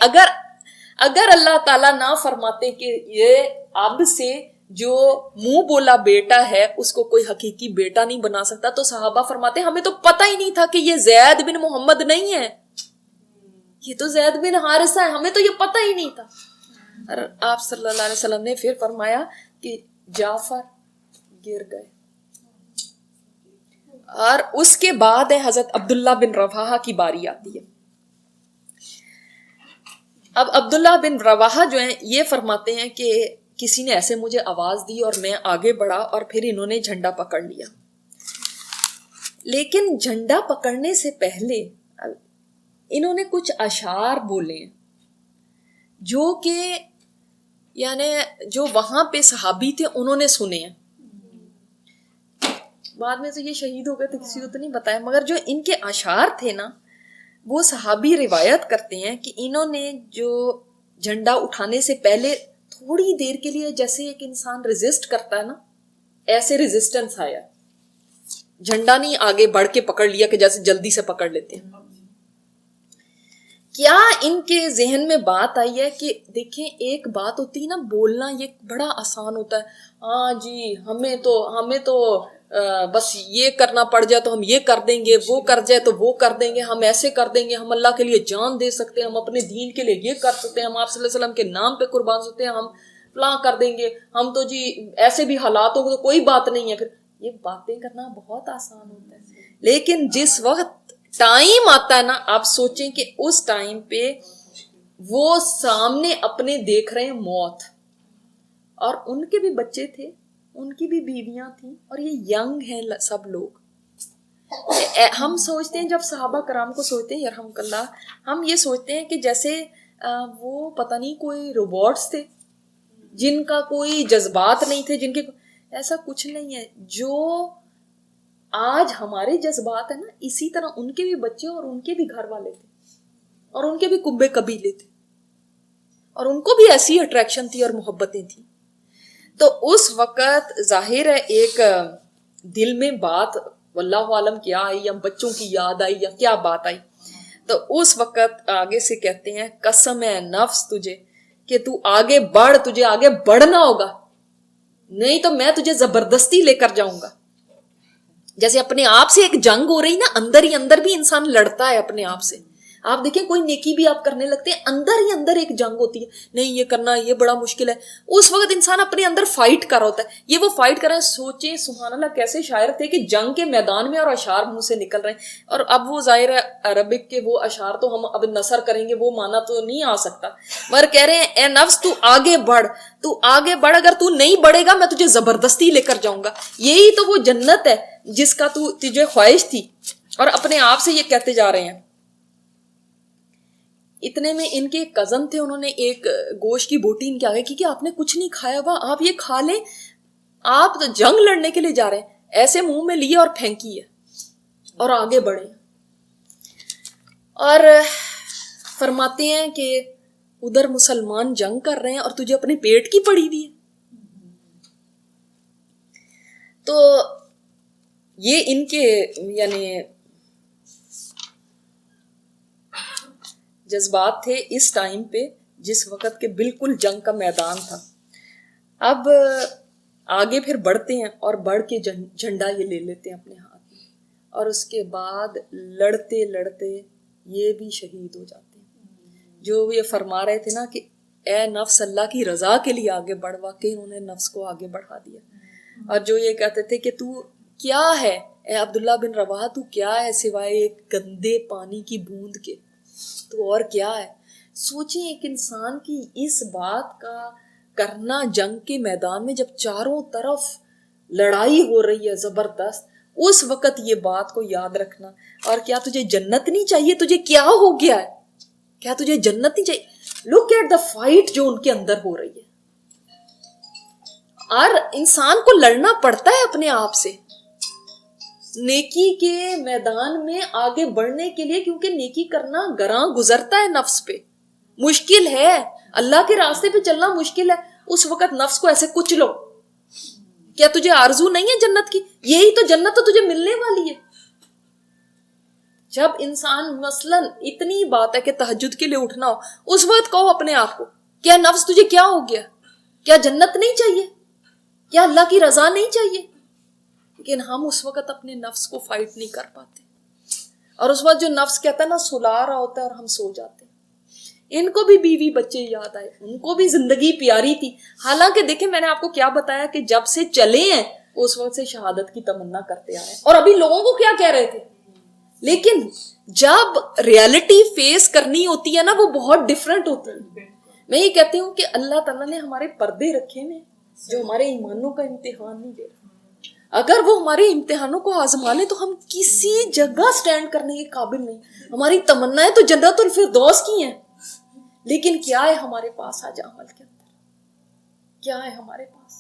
اگر اللہ تعالیٰ نہ فرماتے کہ یہ اب سے جو منہ بولا بیٹا ہے اس کو کوئی حقیقی بیٹا نہیں بنا سکتا، تو صحابہ فرماتے ہمیں تو پتہ ہی نہیں تھا کہ یہ زید بن محمد نہیں ہے، یہ تو زید بن حارثہ ہے، ہمیں تو یہ پتہ ہی نہیں تھا. اور آپ صلی اللہ علیہ وسلم نے پھر فرمایا کہ جعفر گر گئے. اور اس کے بعد ہے حضرت عبداللہ بن رواحہ کی باری آتی ہے. اب عبداللہ بن رواحہ جو ہیں یہ فرماتے ہیں کہ کسی نے ایسے مجھے آواز دی اور میں آگے بڑھا اور پھر انہوں نے جھنڈا پکڑ لیا. لیکن جھنڈا پکڑنے سے پہلے انہوں نے کچھ اشعار بولے ہیں جو کہ یعنی جو وہاں پہ صحابی تھے انہوں نے سنے ہیں. بعد میں تو یہ شہید ہو گئے تو کسی کو تو نہیں بتایا، مگر جو ان کے اشعار تھے نا وہ صحابی روایت کرتے ہیں کہ انہوں نے جو جھنڈا اٹھانے سے پہلے تھوڑی دیر کے لیے جیسے ایک انسان ریزسٹ کرتا ہے نا، ایسے ریزسٹنس آیا، جھنڈا نہیں آگے بڑھ کے پکڑ لیا کہ جیسے جلدی سے پکڑ لیتے ہیں. کیا ان کے ذہن میں بات آئی ہے کہ دیکھیں ایک بات ہوتی ہے نا، بولنا یہ بڑا آسان ہوتا ہے، ہاں جی ہمیں تو بس یہ کرنا پڑ جائے تو ہم یہ کر دیں گے، وہ کر جائے تو وہ کر دیں گے، ہم ایسے کر دیں گے، ہم اللہ کے لیے جان دے سکتے ہیں، ہم اپنے دین کے لیے یہ کر سکتے ہیں، ہم آپ صلی اللہ علیہ وسلم کے نام پہ قربان سکتے ہیں، ہم فلاں کر دیں گے، ہم تو جی ایسے بھی حالات ہو تو کوئی بات نہیں ہے. پھر یہ باتیں کرنا بہت آسان ہوتا ہے، لیکن جس وقت ٹائم آتا ہے نا، آپ سوچیں کہ اس ٹائم پہ وہ سامنے اپنے دیکھ رہے ہیں موت، اور ان کے بھی بچے تھے، ان کی بھی بیویاں تھیں، اور یہ ینگ ہیں سب لوگ. ہم سوچتے ہیں جب صحابہ کرام کو سوچتے ہیں یرحمک اللہ، ہم یہ سوچتے ہیں کہ جیسے وہ پتہ نہیں کوئی روبوٹس تھے جن کا کوئی جذبات نہیں تھے، جن کے ایسا کچھ نہیں ہے. جو آج ہمارے جذبات ہیں نا، اسی طرح ان کے بھی بچے اور ان کے بھی گھر والے تھے اور ان کے بھی کنبے قبیلے تھے اور ان کو بھی ایسی اٹریکشن تھی اور محبتیں تھیں. تو اس وقت ظاہر ہے ایک دل میں بات واللہ عالم کیا آئی، یا بچوں کی یاد آئی، یا کیا بات آئی، تو اس وقت آگے سے کہتے ہیں قسم ہے نفس تجھے کہ تو آگے بڑھ، تجھے آگے بڑھنا ہوگا، نہیں تو میں تجھے زبردستی لے کر جاؤں گا. جیسے اپنے آپ سے ایک جنگ ہو رہی نا، اندر ہی اندر بھی انسان لڑتا ہے اپنے آپ سے. آپ دیکھیں کوئی نیکی بھی آپ کرنے لگتے ہیں، اندر ہی اندر ایک جنگ ہوتی ہے، نہیں یہ کرنا یہ بڑا مشکل ہے. اس وقت انسان اپنے اندر فائٹ کر رہا ہوتا ہے. یہ وہ فائٹ کر رہا ہے. سوچیں سبحان اللہ کیسے شاعر تھے کہ جنگ کے میدان میں اور اشعار منہ سے نکل رہے ہیں. اور اب وہ ظاہر ہے عربک کے وہ اشعار تو ہم اب نثر کریں گے، وہ مانا تو نہیں آ سکتا، مگر کہہ رہے ہیں اے نفس تو آگے بڑھ، تو آگے بڑھ، اگر تو نہیں بڑھے گا میں تجھے زبردستی لے کر جاؤں گا. یہی تو وہ جنت ہے جس کا تجھے خواہش تھی. اور اپنے آپ سے یہ کہتے جا رہے ہیں. اتنے میں ان کے کزن تھے، انہوں نے ایک گوشت کی بوٹی ان کے آگے کی کہ آپ نے کچھ نہیں کھایا ہوا، آپ یہ کھا لیں، آپ تو جنگ لڑنے کے لیے جا رہے ہیں. ایسے منہ میں لیے اور پھینکی ہے اور آگے بڑھے. اور فرماتے ہیں کہ ادھر مسلمان جنگ کر رہے ہیں اور تجھے اپنے پیٹ کی پڑی ہوئی ہے. تو یہ ان کے یعنی جذبات تھے اس ٹائم پہ جس وقت کے بالکل جنگ کا میدان تھا. اب آگے پھر بڑھتے ہیں اور بڑھ کے جھنڈا یہ لے لیتے ہیں اپنے ہاتھ میں، اور اس کے بعد لڑتے لڑتے یہ بھی شہید ہو جاتے ہیں. جو یہ فرما رہے تھے نا کہ اے نفس اللہ کی رضا کے لیے آگے بڑھ، واقعی انہوں نے نفس کو آگے بڑھا دیا. اور جو یہ کہتے تھے کہ تو کیا ہے اے عبداللہ بن رواحہ، تو کیا ہے سوائے ایک گندے پانی کی بوند کے، تو اور کیا ہے. سوچیں ایک انسان کی اس بات کا کرنا جنگ کے میدان میں، جب چاروں طرف لڑائی ہو رہی ہے زبردست، اس وقت یہ بات کو یاد رکھنا. اور کیا تجھے جنت نہیں چاہیے؟ تجھے کیا ہو گیا ہے؟ کیا تجھے جنت نہیں چاہیے؟ لک ایٹ دا فائٹ جو ان کے اندر ہو رہی ہے. اور انسان کو لڑنا پڑتا ہے اپنے آپ سے نیکی کے میدان میں آگے بڑھنے کے لیے، کیونکہ نیکی کرنا گراں گزرتا ہے نفس پہ، مشکل ہے، اللہ کے راستے پہ چلنا مشکل ہے. اس وقت نفس کو ایسے کچلو. کیا تجھے آرزو نہیں ہے جنت کی؟ یہی تو جنت تو تجھے ملنے والی ہے. جب انسان مثلاً اتنی بات ہے کہ تہجد کے لیے اٹھنا ہو، اس وقت کہو اپنے آپ کو کیا نفس تجھے کیا ہو گیا؟ کیا جنت نہیں چاہیے؟ کیا اللہ کی رضا نہیں چاہیے؟ لیکن ہم اس وقت اپنے نفس کو فائٹ نہیں کر پاتے. اور اس وقت جو نفس کہتا ہے نا سلا رہا ہوتا ہے اور ہم سو جاتے ہیں. ان کو بھی بیوی بچے یاد آئے، ان کو بھی زندگی پیاری تھی. حالانکہ دیکھیں میں نے آپ کو کیا بتایا کہ جب سے چلے ہیں اس وقت سے شہادت کی تمنا کرتے آئے، اور ابھی لوگوں کو کیا کہہ رہے تھے. لیکن جب ریالٹی فیس کرنی ہوتی ہے نا وہ بہت ڈفرنٹ ہوتی ہے. میں یہ کہتی ہوں کہ اللہ تعالیٰ نے ہمارے پردے رکھے ہیں جو ہمارے ایمانوں کا امتحان نہیں دے رہا. اگر وہ ہمارے امتحانوں کو آزما لیں تو ہم کسی جگہ سٹینڈ کرنے کے قابل نہیں. ہماری تمنائیں تو جنت الفردوس کی ہیں، لیکن کیا ہے ہمارے پاس آج عمل کے اندر؟ کیا ہے ہمارے پاس؟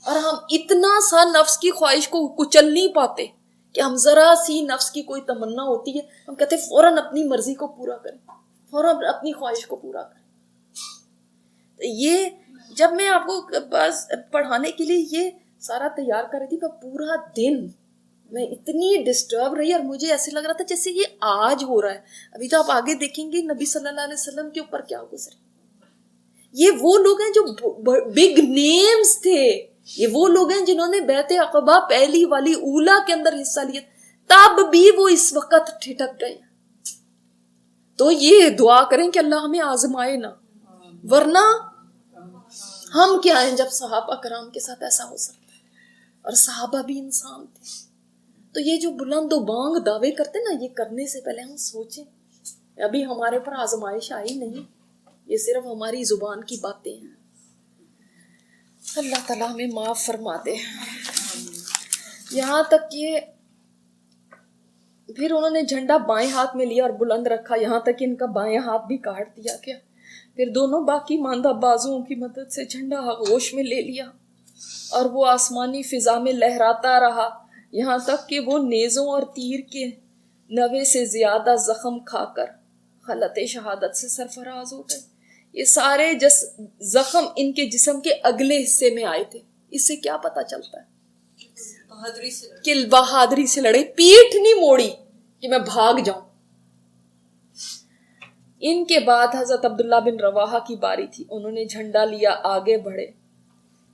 اور ہم اتنا سا نفس کی خواہش کو کچل نہیں پاتے کہ ہم ذرا سی نفس کی کوئی تمنا ہوتی ہے ہم کہتے ہیں فوراً اپنی مرضی کو پورا کریں، فوراً اپنی خواہش کو پورا کریں. یہ جب میں آپ کو بس پڑھانے کے لیے یہ سارا تیار کر رہی تھی، میں پورا دن میں اتنی ڈسٹرب رہی اور مجھے ایسے لگ رہا تھا جیسے یہ آج ہو رہا ہے. ابھی تو آپ آگے دیکھیں گے نبی صلی اللہ علیہ وسلم کے اوپر کیا گزرے. یہ وہ لوگ ہیں جو بگ نیمز تھے، یہ وہ لوگ ہیں جنہوں نے بیعت عقبہ پہلی والی اولا کے اندر حصہ لیا، تب بھی وہ اس وقت ٹھٹک گئے. تو یہ دعا کریں کہ اللہ ہمیں آزمائے نہ، ورنہ ہم کیا ہیں جب صحابہ کرام کے ساتھ ایسا ہو سکتا ہے. اور صحابہ بھی انسان تھے. تو یہ جو بلند و بانگ دعوے کرتے نا، یہ کرنے سے پہلے ہم سوچیں ابھی ہمارے پر آزمائش آئی نہیں، یہ صرف ہماری زبان کی باتیں ہیں. اللہ تعالیٰ ہمیں معاف فرما دے. یہاں تک کہ پھر انہوں نے جھنڈا بائیں ہاتھ میں لیا اور بلند رکھا، یہاں تک کہ ان کا بائیں ہاتھ بھی کاٹ دیا گیا. پھر دونوں باقی ماندہ بازوؤں کی مدد سے جھنڈا آغوش میں لے لیا اور وہ آسمانی فضا میں لہراتا رہا، یہاں تک کہ وہ نیزوں اور تیر کے 90 سے زیادہ زخم کھا کر حالت شہادت سے سرفراز ہو گئے. یہ سارے زخم ان کے جسم کے اگلے حصے میں آئے تھے. اس سے کیا پتہ چلتا ہے؟ بہادری سے لڑے, پیٹھ نہیں موڑی کہ میں بھاگ جاؤں. ان کے بعد حضرت عبداللہ بن رواحہ کی باری تھی. انہوں نے جھنڈا لیا, آگے بڑھے,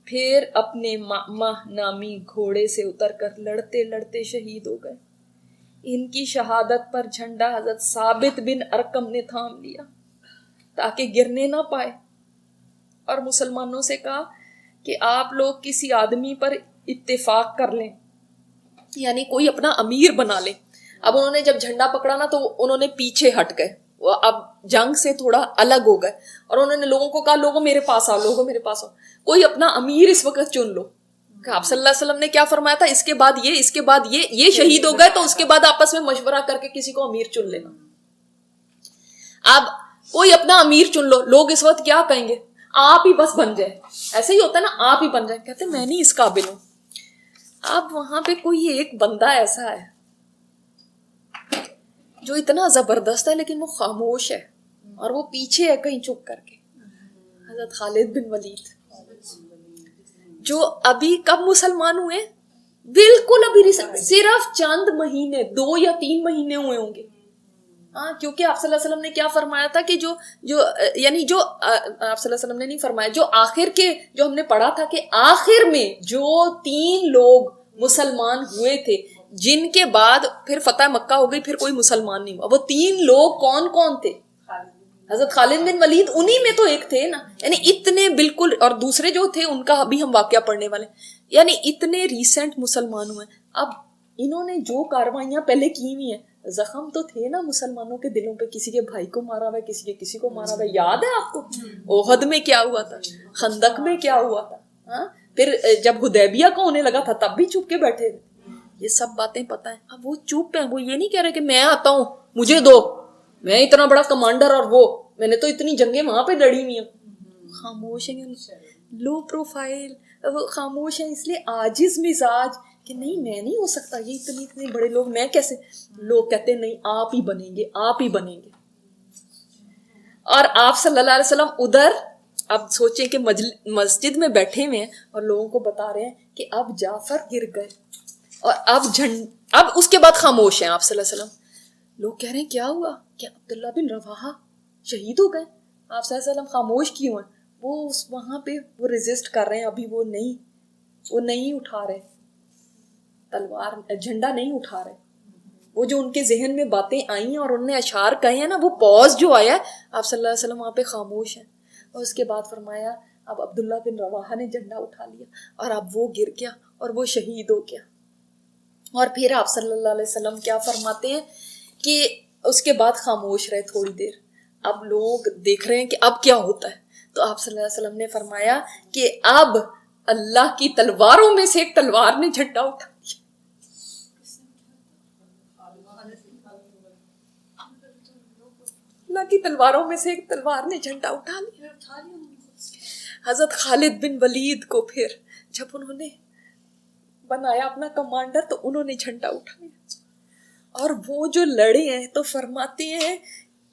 پھر اپنے ماہ نامی گھوڑے سے اتر کر لڑتے لڑتے شہید ہو گئے. ان کی شہادت پر جھنڈا حضرت ثابت بن ارقم نے تھام لیا تاکہ گرنے نہ پائے, اور مسلمانوں سے کہا کہ آپ لوگ کسی آدمی پر اتفاق کر لیں, یعنی کوئی اپنا امیر بنا لیں. اب انہوں نے جب جھنڈا پکڑا نا تو انہوں نے پیچھے ہٹ گئے, وہ اب جنگ سے تھوڑا الگ ہو گئے, اور انہوں نے لوگوں کو کہا لوگوں میرے پاس آؤ, لوگوں میرے پاس آؤ, کوئی اپنا امیر اس وقت چن لو. آپ صلی اللہ علیہ وسلم نے کیا فرمایا تھا, اس کے بعد یہ, اس کے بعد یہ شہید ہو گئے تو اس کے بعد آپس میں مشورہ کر کے کسی کو امیر چن لینا. اب کوئی اپنا امیر چن لو, لوگ اس وقت کیا کہیں گے, آپ ہی بس بن جائے, ایسے ہی ہوتا ہے نا, آپ ہی بن جائے. کہتے میں نہیں اس قابل ہوں. اب وہاں پہ کوئی ایک بندہ ایسا ہے جو اتنا زبردست ہے لیکن وہ خاموش ہے, اور وہ پیچھے ہے کہیں چھپ کر کے. حضرت خالد بن ولید, جو ابھی کب مسلمان ہوئے, بالکل ابھی صرف چند مہینے, 2 یا 3 مہینے ہوئے ہوں گے. ہاں, کیونکہ آپ صلی اللہ علیہ وسلم نے کیا فرمایا تھا کہ جو یعنی جو آپ صلی اللہ علیہ وسلم نے نہیں فرمایا, جو آخر کے جو ہم نے پڑھا تھا کہ آخر میں جو 3 لوگ مسلمان ہوئے تھے جن کے بعد پھر فتح مکہ ہو گئی, پھر کوئی مسلمان نہیں ہوا. وہ 3 لوگ کون کون تھے؟ حضرت خالد بن ولید انہی میں تو ایک تھے نا. یعنی اتنے بالکل, اور دوسرے جو تھے ان کا ابھی ہم واقعہ پڑھنے والے, یعنی اتنے ریسنٹ مسلمان ہوئے. اب انہوں نے جو کاروائیاں پہلے کی ہوئی ہیں, زخم تو تھے نا مسلمانوں کے دلوں پہ, کسی کے بھائی کو مارا ہوا ہے, کسی کو مارا ہوا ہے. یاد ہے آپ کو احد میں کیا ہوا تھا, خندق میں کیا ہوا تھا, ہاں, پھر جب حدیبیہ کا ہونے لگا تھا تب بھی چھپ کے بیٹھے تھے. یہ سب باتیں پتہ ہیں. اب وہ چپ ہیں, وہ یہ نہیں کہہ رہے کہ میں آتا ہوں مجھے دو, میں اتنا بڑا کمانڈر, اور وہ میں نے تو اتنی جنگیں وہاں پہ لڑی ہوئی ہیں. خاموش ہیں, لو پروفائل, وہ خاموش ہیں, اس لیے عاجز مزاج کہ نہیں میں نہیں ہو سکتا, یہ اتنے بڑے لوگ میں کیسے. لوگ کہتے ہیں نہیں آپ ہی بنیں گے, آپ ہی بنیں گے. اور آپ صلی اللہ علیہ وسلم ادھر, اب سوچیں کہ مسجد میں بیٹھے ہوئے ہیں اور لوگوں کو بتا رہے ہیں کہ اب جعفر گر گئے, اور اب اس کے بعد خاموش ہیں آپ صلی اللہ علیہ وسلم. لوگ کہہ رہے ہیں کیا ہوا, کیا عبداللہ بن رواحہ شہید ہو گئے؟ آپ صلی اللہ علیہ وسلم خاموش کیوں ہیں؟ وہ وہاں پہ وہ ریزسٹ کر رہے ہیں, ابھی وہ نہیں اٹھا رہے تلوار, جھنڈا نہیں اٹھا رہے. وہ جو ان کے ذہن میں باتیں آئی ہیں اور انہوں نے اشعار کہے ہیں نا, وہ پوز جو آیا ہے, آپ صلی اللہ علیہ وسلم وہاں پہ خاموش ہیں. اور اس کے بعد فرمایا اب عبداللہ بن رواحہ نے جھنڈا اٹھا لیا, اور اب وہ گر گیا اور وہ شہید ہو گیا. اور پھر آپ صلی اللہ علیہ وسلم کیا فرماتے ہیں کہ اس کے بعد خاموش رہے تھوڑی دیر. اب لوگ دیکھ رہے ہیں کہ اب کیا ہوتا ہے, تو آپ صلی اللہ علیہ وسلم نے فرمایا کہ اب اللہ کی تلواروں میں سے ایک تلوار نے جھنڈا اٹھا دیا. اللہ کی تلواروں میں سے ایک تلوار نے جھنڈا اٹھا لیا. حضرت خالد بن ولید کو پھر جب انہوں نے بنایا اپنا کمانڈر تو انہوں نے جھنڈا اٹھایا, اور وہ جو لڑے ہیں تو فرماتے ہیں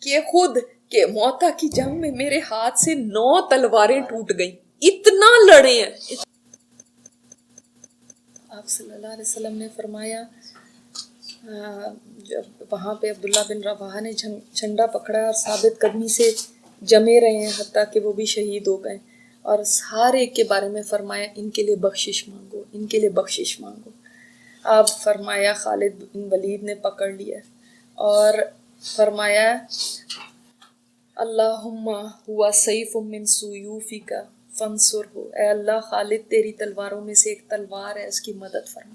کہ خود کہ موتا کی جنگ میں میرے ہاتھ سے 9 تلواریں ٹوٹ گئیں, اتنا لڑے ہیں. آپ صلی اللہ علیہ وسلم نے فرمایا جب وہاں پہ عبداللہ بن رواحہ نے جھنڈا پکڑا اور ثابت قدمی سے جمے رہے ہیں حتیٰ کہ وہ بھی شہید ہو گئے, اور سارے کے بارے میں فرمایا ان کے لیے بخشش مانگو, ان کے لیے بخشش مانگو. اب فرمایا خالد بن ولید نے پکڑ لیا اور فرمایا اللہم ہوا سیف من سیوفک فانصرہ, اے اللہ خالد تیری تلواروں میں سے ایک تلوار ہے, اس کی مدد فرما.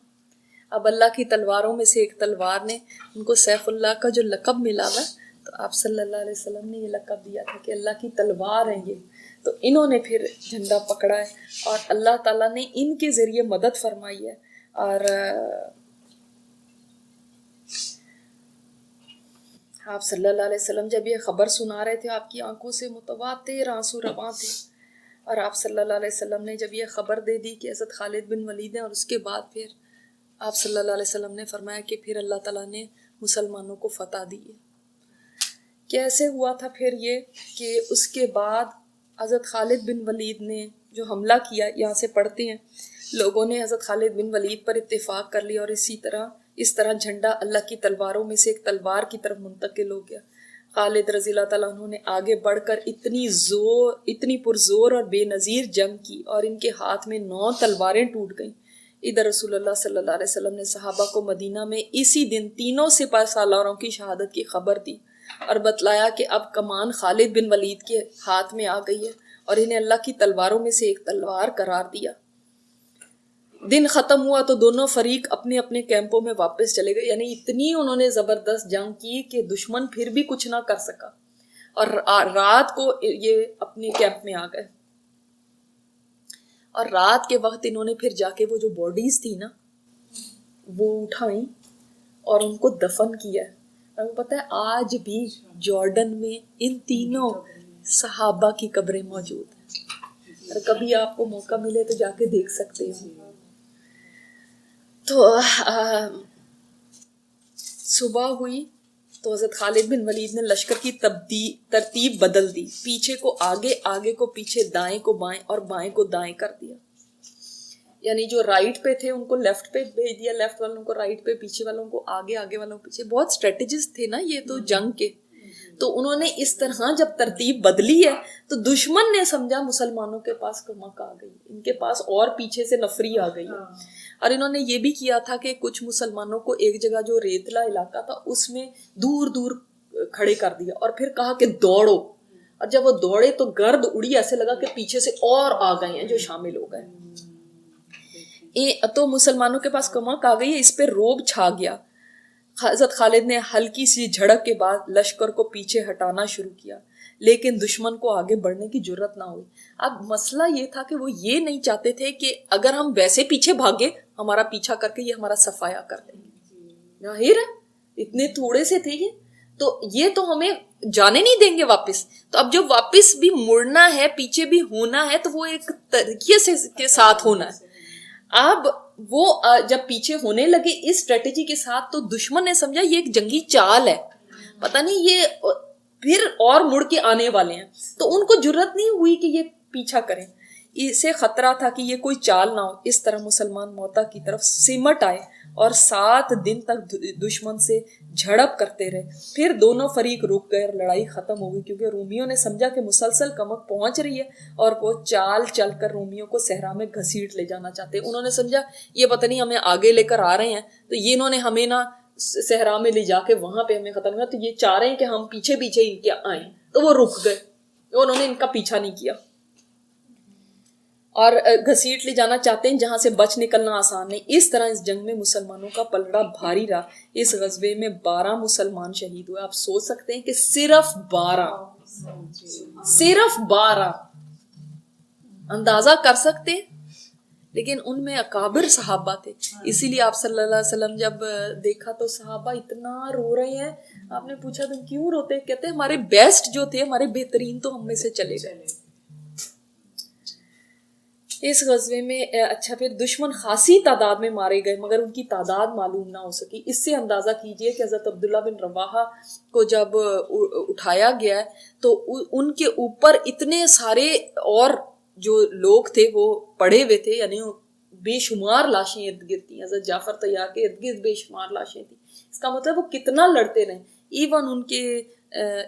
اب اللہ کی تلواروں میں سے ایک تلوار نے ان کو سیف اللہ کا جو لقب ملا ہوا, تو آپ صلی اللہ علیہ وسلم نے یہ لقب دیا تھا کہ اللہ کی تلوار ہیں یہ. تو انہوں نے پھر جھنڈا پکڑا ہے اور اللہ تعالیٰ نے ان کے ذریعے مدد فرمائی ہے. اور آپ صلی اللہ علیہ وسلم جب یہ خبر سنا رہے تھے آپ کی آنکھوں سے متواتر آنسو رواں تھے, اور آپ صلی اللہ علیہ وسلم نے جب یہ خبر دے دی کہ حضرت خالد بن ولید ہیں, اور اس کے بعد پھر آپ صلی اللہ علیہ وسلم نے فرمایا کہ پھر اللہ تعالیٰ نے مسلمانوں کو فتح دی ہے. کیسے ہوا تھا پھر یہ کہ اس کے بعد حضرت خالد بن ولید نے جو حملہ کیا یہاں سے پڑھتے ہیں. لوگوں نے حضرت خالد بن ولید پر اتفاق کر لیا اور اس طرح جھنڈا اللہ کی تلواروں میں سے ایک تلوار کی طرف منتقل ہو گیا. خالد رضی اللہ تعالیٰ عنہ نے آگے بڑھ کر اتنی پرزور اور بے نظیر جنگ کی اور ان کے ہاتھ میں 9 تلواریں ٹوٹ گئیں. ادھر رسول اللہ صلی اللہ علیہ وسلم نے صحابہ کو مدینہ میں اسی دن 3 سپہ سالاروں کی شہادت کی خبر دی اور بتلایا کہ اب کمان خالد بن ولید کے ہاتھ میں آ گئی ہے اور انہیں اللہ کی تلواروں میں سے ایک تلوار قرار دیا. دن ختم ہوا تو دونوں فریق اپنے اپنے کیمپوں میں واپس چلے گئے. یعنی اتنی انہوں نے زبردست جنگ کی کہ دشمن پھر بھی کچھ نہ کر سکا اور رات کو یہ اپنے کیمپ میں آ گئے. اور رات کے وقت انہوں نے پھر جا کے وہ جو باڈیز تھی نا وہ اٹھائیں اور ان کو دفن کیا ہے. اور پتہ ہے آج بھی جارڈن میں ان تینوں صحابہ کی قبریں موجود ہیں. اور کبھی آپ کو موقع ملے تو جا کے دیکھ سکتے ہیں. تو صبح ہوئی تو حضرت خالد بن ولید نے لشکر کی ترتیب بدل دی. پیچھے کو آگے، آگے کو پیچھے، دائیں کو بائیں اور بائیں کو دائیں کر دیا. یعنی جو رائٹ پہ تھے ان کو لیفٹ پہ بھیج دیا، لیفٹ والوں کو رائٹ پہ، پیچھے والوں کو آگے، آگے والوں کو پیچھے. بہت اسٹریٹجسٹ تھے نا یہ تو جنگ کے. تو انہوں نے اس طرح جب ترتیب بدلی ہے تو دشمن نے سمجھا مسلمانوں کے پاس کمک آ گئی، ان کے پاس اور پیچھے سے نفری آ گئی ہے. اور انہوں نے یہ بھی کیا تھا کہ کچھ مسلمانوں کو ایک جگہ جو ریتلا علاقہ تھا اس میں دور دور کھڑے کر دیا اور پھر کہا کہ دوڑو. اور جب وہ دوڑے تو گرد اڑی، ایسے لگا کہ پیچھے سے اور آ گئے ہیں جو شامل ہو گئے. تو مسلمانوں کے پاس کمک آ گئی ہے. اس پہ روب چھا گیا. حضرت خالد نے ہلکی سی جھڑک کے بعد لشکر کو پیچھے ہٹانا شروع کیا لیکن دشمن کو آگے بڑھنے کی جرت نہ ہوئی. اب مسئلہ یہ تھا کہ وہ یہ نہیں چاہتے تھے کہ اگر ہم ویسے پیچھے بھاگے ہمارا پیچھا کر کے یہ ہمارا صفایا کر دیں گے. ظاہر ہے اتنے تھوڑے سے تھے تو یہ تو ہمیں جانے نہیں دیں گے واپس. تو اب جب واپس بھی مڑنا ہے، پیچھے بھی ہونا ہے، تو وہ ایک طریقے سے کے ساتھ ہونا ہے. اب وہ جب پیچھے ہونے لگے اس اسٹریٹجی کے ساتھ تو دشمن نے سمجھا یہ ایک جنگی چال ہے، پتہ نہیں یہ پھر اور مڑ کے آنے والے ہیں. تو ان کو جرت نہیں ہوئی کہ یہ پیچھا کریں. اسے خطرہ تھا کہ یہ کوئی چال نہ ہو. اس طرح مسلمان موتا کی طرف سمٹ آئے اور 7 دن تک دشمن سے جھڑپ کرتے رہے. پھر دونوں فریق رک گئے اور لڑائی ختم ہو گئی کیونکہ رومیوں نے سمجھا کہ مسلسل کمک پہنچ رہی ہے اور وہ چال چل کر رومیوں کو صحرا میں گھسیٹ لے جانا چاہتے. انہوں نے سمجھا یہ پتہ نہیں ہمیں آگے لے کر آ رہے ہیں تو یہ انہوں نے ہمیں نہ صحرا میں لے جا کے وہاں پہ ہمیں ختم کیا، تو یہ چاہ رہے ہیں کہ ہم پیچھے پیچھے ان کے آئیں. تو وہ رک گئے، انہوں نے ان کا پیچھا نہیں کیا اور گھسیٹ لے جانا چاہتے ہیں جہاں سے بچ نکلنا آسان نہیں. اس طرح اس جنگ میں مسلمانوں کا پلڑا بھاری رہا. اس غزوے میں 12 مسلمان شہید ہوئے. آپ سوچ سکتے ہیں کہ صرف 12 اندازہ کر سکتے ہیں. لیکن ان میں اکابر صحابہ تھے. اسی لیے آپ صلی اللہ علیہ وسلم جب دیکھا تو صحابہ اتنا رو رہے ہیں. آپ نے پوچھا تم کیوں روتے؟ کہتے ہیں ہمارے بیسٹ جو تھے، ہمارے بہترین تو ہم میں سے چلے گئے. اس غزوے میں اچھا پھر دشمن خاصی تعداد میں مارے گئے مگر ان کی تعداد معلوم نہ ہو سکی. اس سے اندازہ کیجئے کہ حضرت عبداللہ بن رواحہ کو جب اٹھایا گیا تو ان کے اوپر اتنے سارے اور جو لوگ تھے وہ پڑے ہوئے تھے، یعنی بے شمار لاشیں ارد گرد تھیں. حضرت جعفر طیار کے ارد گرد بے شمار لاشیں تھیں. اس کا مطلب وہ کتنا لڑتے رہے. ایون ان کے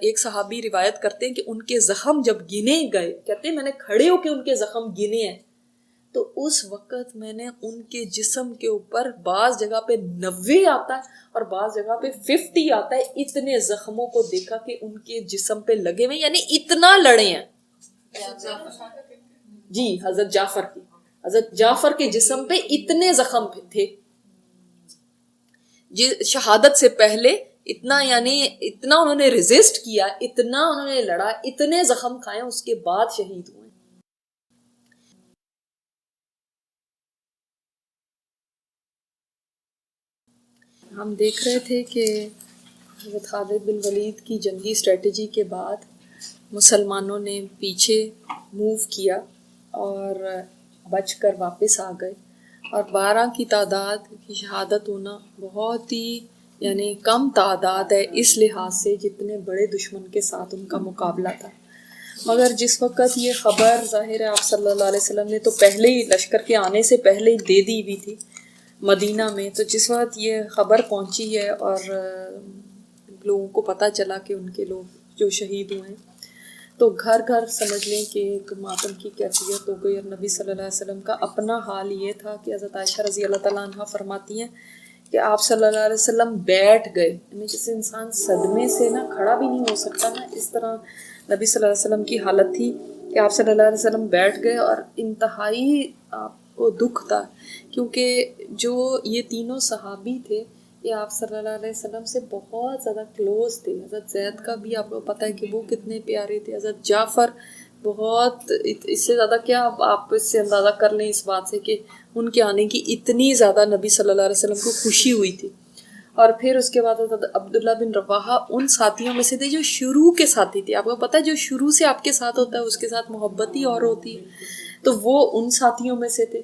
ایک صحابی روایت کرتے ہیں کہ ان کے زخم جب گنے گئے، کہتے ہیں میں نے کھڑے ہو کے ان کے زخم گنے ہیں تو اس وقت میں نے ان کے جسم کے اوپر بعض جگہ پہ 90 آتا ہے اور بعض جگہ پہ 50 آتا ہے، اتنے زخموں کو دیکھا کہ ان کے جسم پہ لگے ہوئے، یعنی اتنا لڑے ہیں. جی حضرت جعفر کے جسم پہ اتنے زخم تھے شہادت سے پہلے. اتنا یعنی اتنا انہوں نے ریزسٹ کیا، اتنا انہوں نے لڑا، اتنے زخم کھائے، اس کے بعد شہید ہوئے. ہم دیکھ رہے تھے کہ حضرت خالد بن ولید کی جنگی اسٹریٹجی کے بعد مسلمانوں نے پیچھے موو کیا اور بچ کر واپس آ گئے. اور 12 کی تعداد کی شہادت ہونا بہت ہی یعنی کم تعداد ہے اس لحاظ سے جتنے بڑے دشمن کے ساتھ ان کا مقابلہ تھا. مگر جس وقت یہ خبر ظاہر ہے آپ صلی اللہ علیہ وسلم نے تو پہلے ہی لشکر کے آنے سے پہلے ہی دے دی ہوئی تھی مدینہ میں، تو جس وقت یہ خبر پہنچی ہے اور لوگوں کو پتہ چلا کہ ان کے لوگ جو شہید ہوئے ہیں، تو گھر گھر سمجھ لیں کہ ایک ماتم کی کیفیت ہو گئی. اور نبی صلی اللہ علیہ وسلم کا اپنا حال یہ تھا کہ حضرت عائشہ رضی اللہ تعالیٰ عنہ فرماتی ہیں کہ آپ صلی اللہ علیہ وسلم بیٹھ گئے، یعنی جیسے انسان صدمے سے نا کھڑا بھی نہیں ہو سکتا نا، اس طرح نبی صلی اللہ علیہ وسلم کی حالت تھی کہ آپ صلی اللہ علیہ وسلم بیٹھ گئے. اور انتہائی آپ کو دکھ تھا، کیونکہ جو یہ تینوں صحابی تھے یہ آپ صلی اللہ علیہ وسلم سے بہت زیادہ کلوز تھے. حضرت زید کا بھی آپ کو پتہ ہے کہ وہ کتنے پیارے تھے، حضرت جعفر بہت، اس سے زیادہ کیا آپ اس سے اندازہ کر لیں اس بات سے کہ ان کے آنے کی اتنی زیادہ نبی صلی اللہ علیہ وسلم کو خوشی ہوئی تھی. اور پھر اس کے بعد حضرت عبداللہ بن رواحہ ان ساتھیوں میں سے تھے جو شروع کے ساتھی تھے. آپ کو پتہ ہے جو شروع سے آپ کے ساتھ ہوتا ہے اس کے ساتھ محبت ہی اور ہوتی ہے، تو وہ ان ساتھیوں میں سے تھے.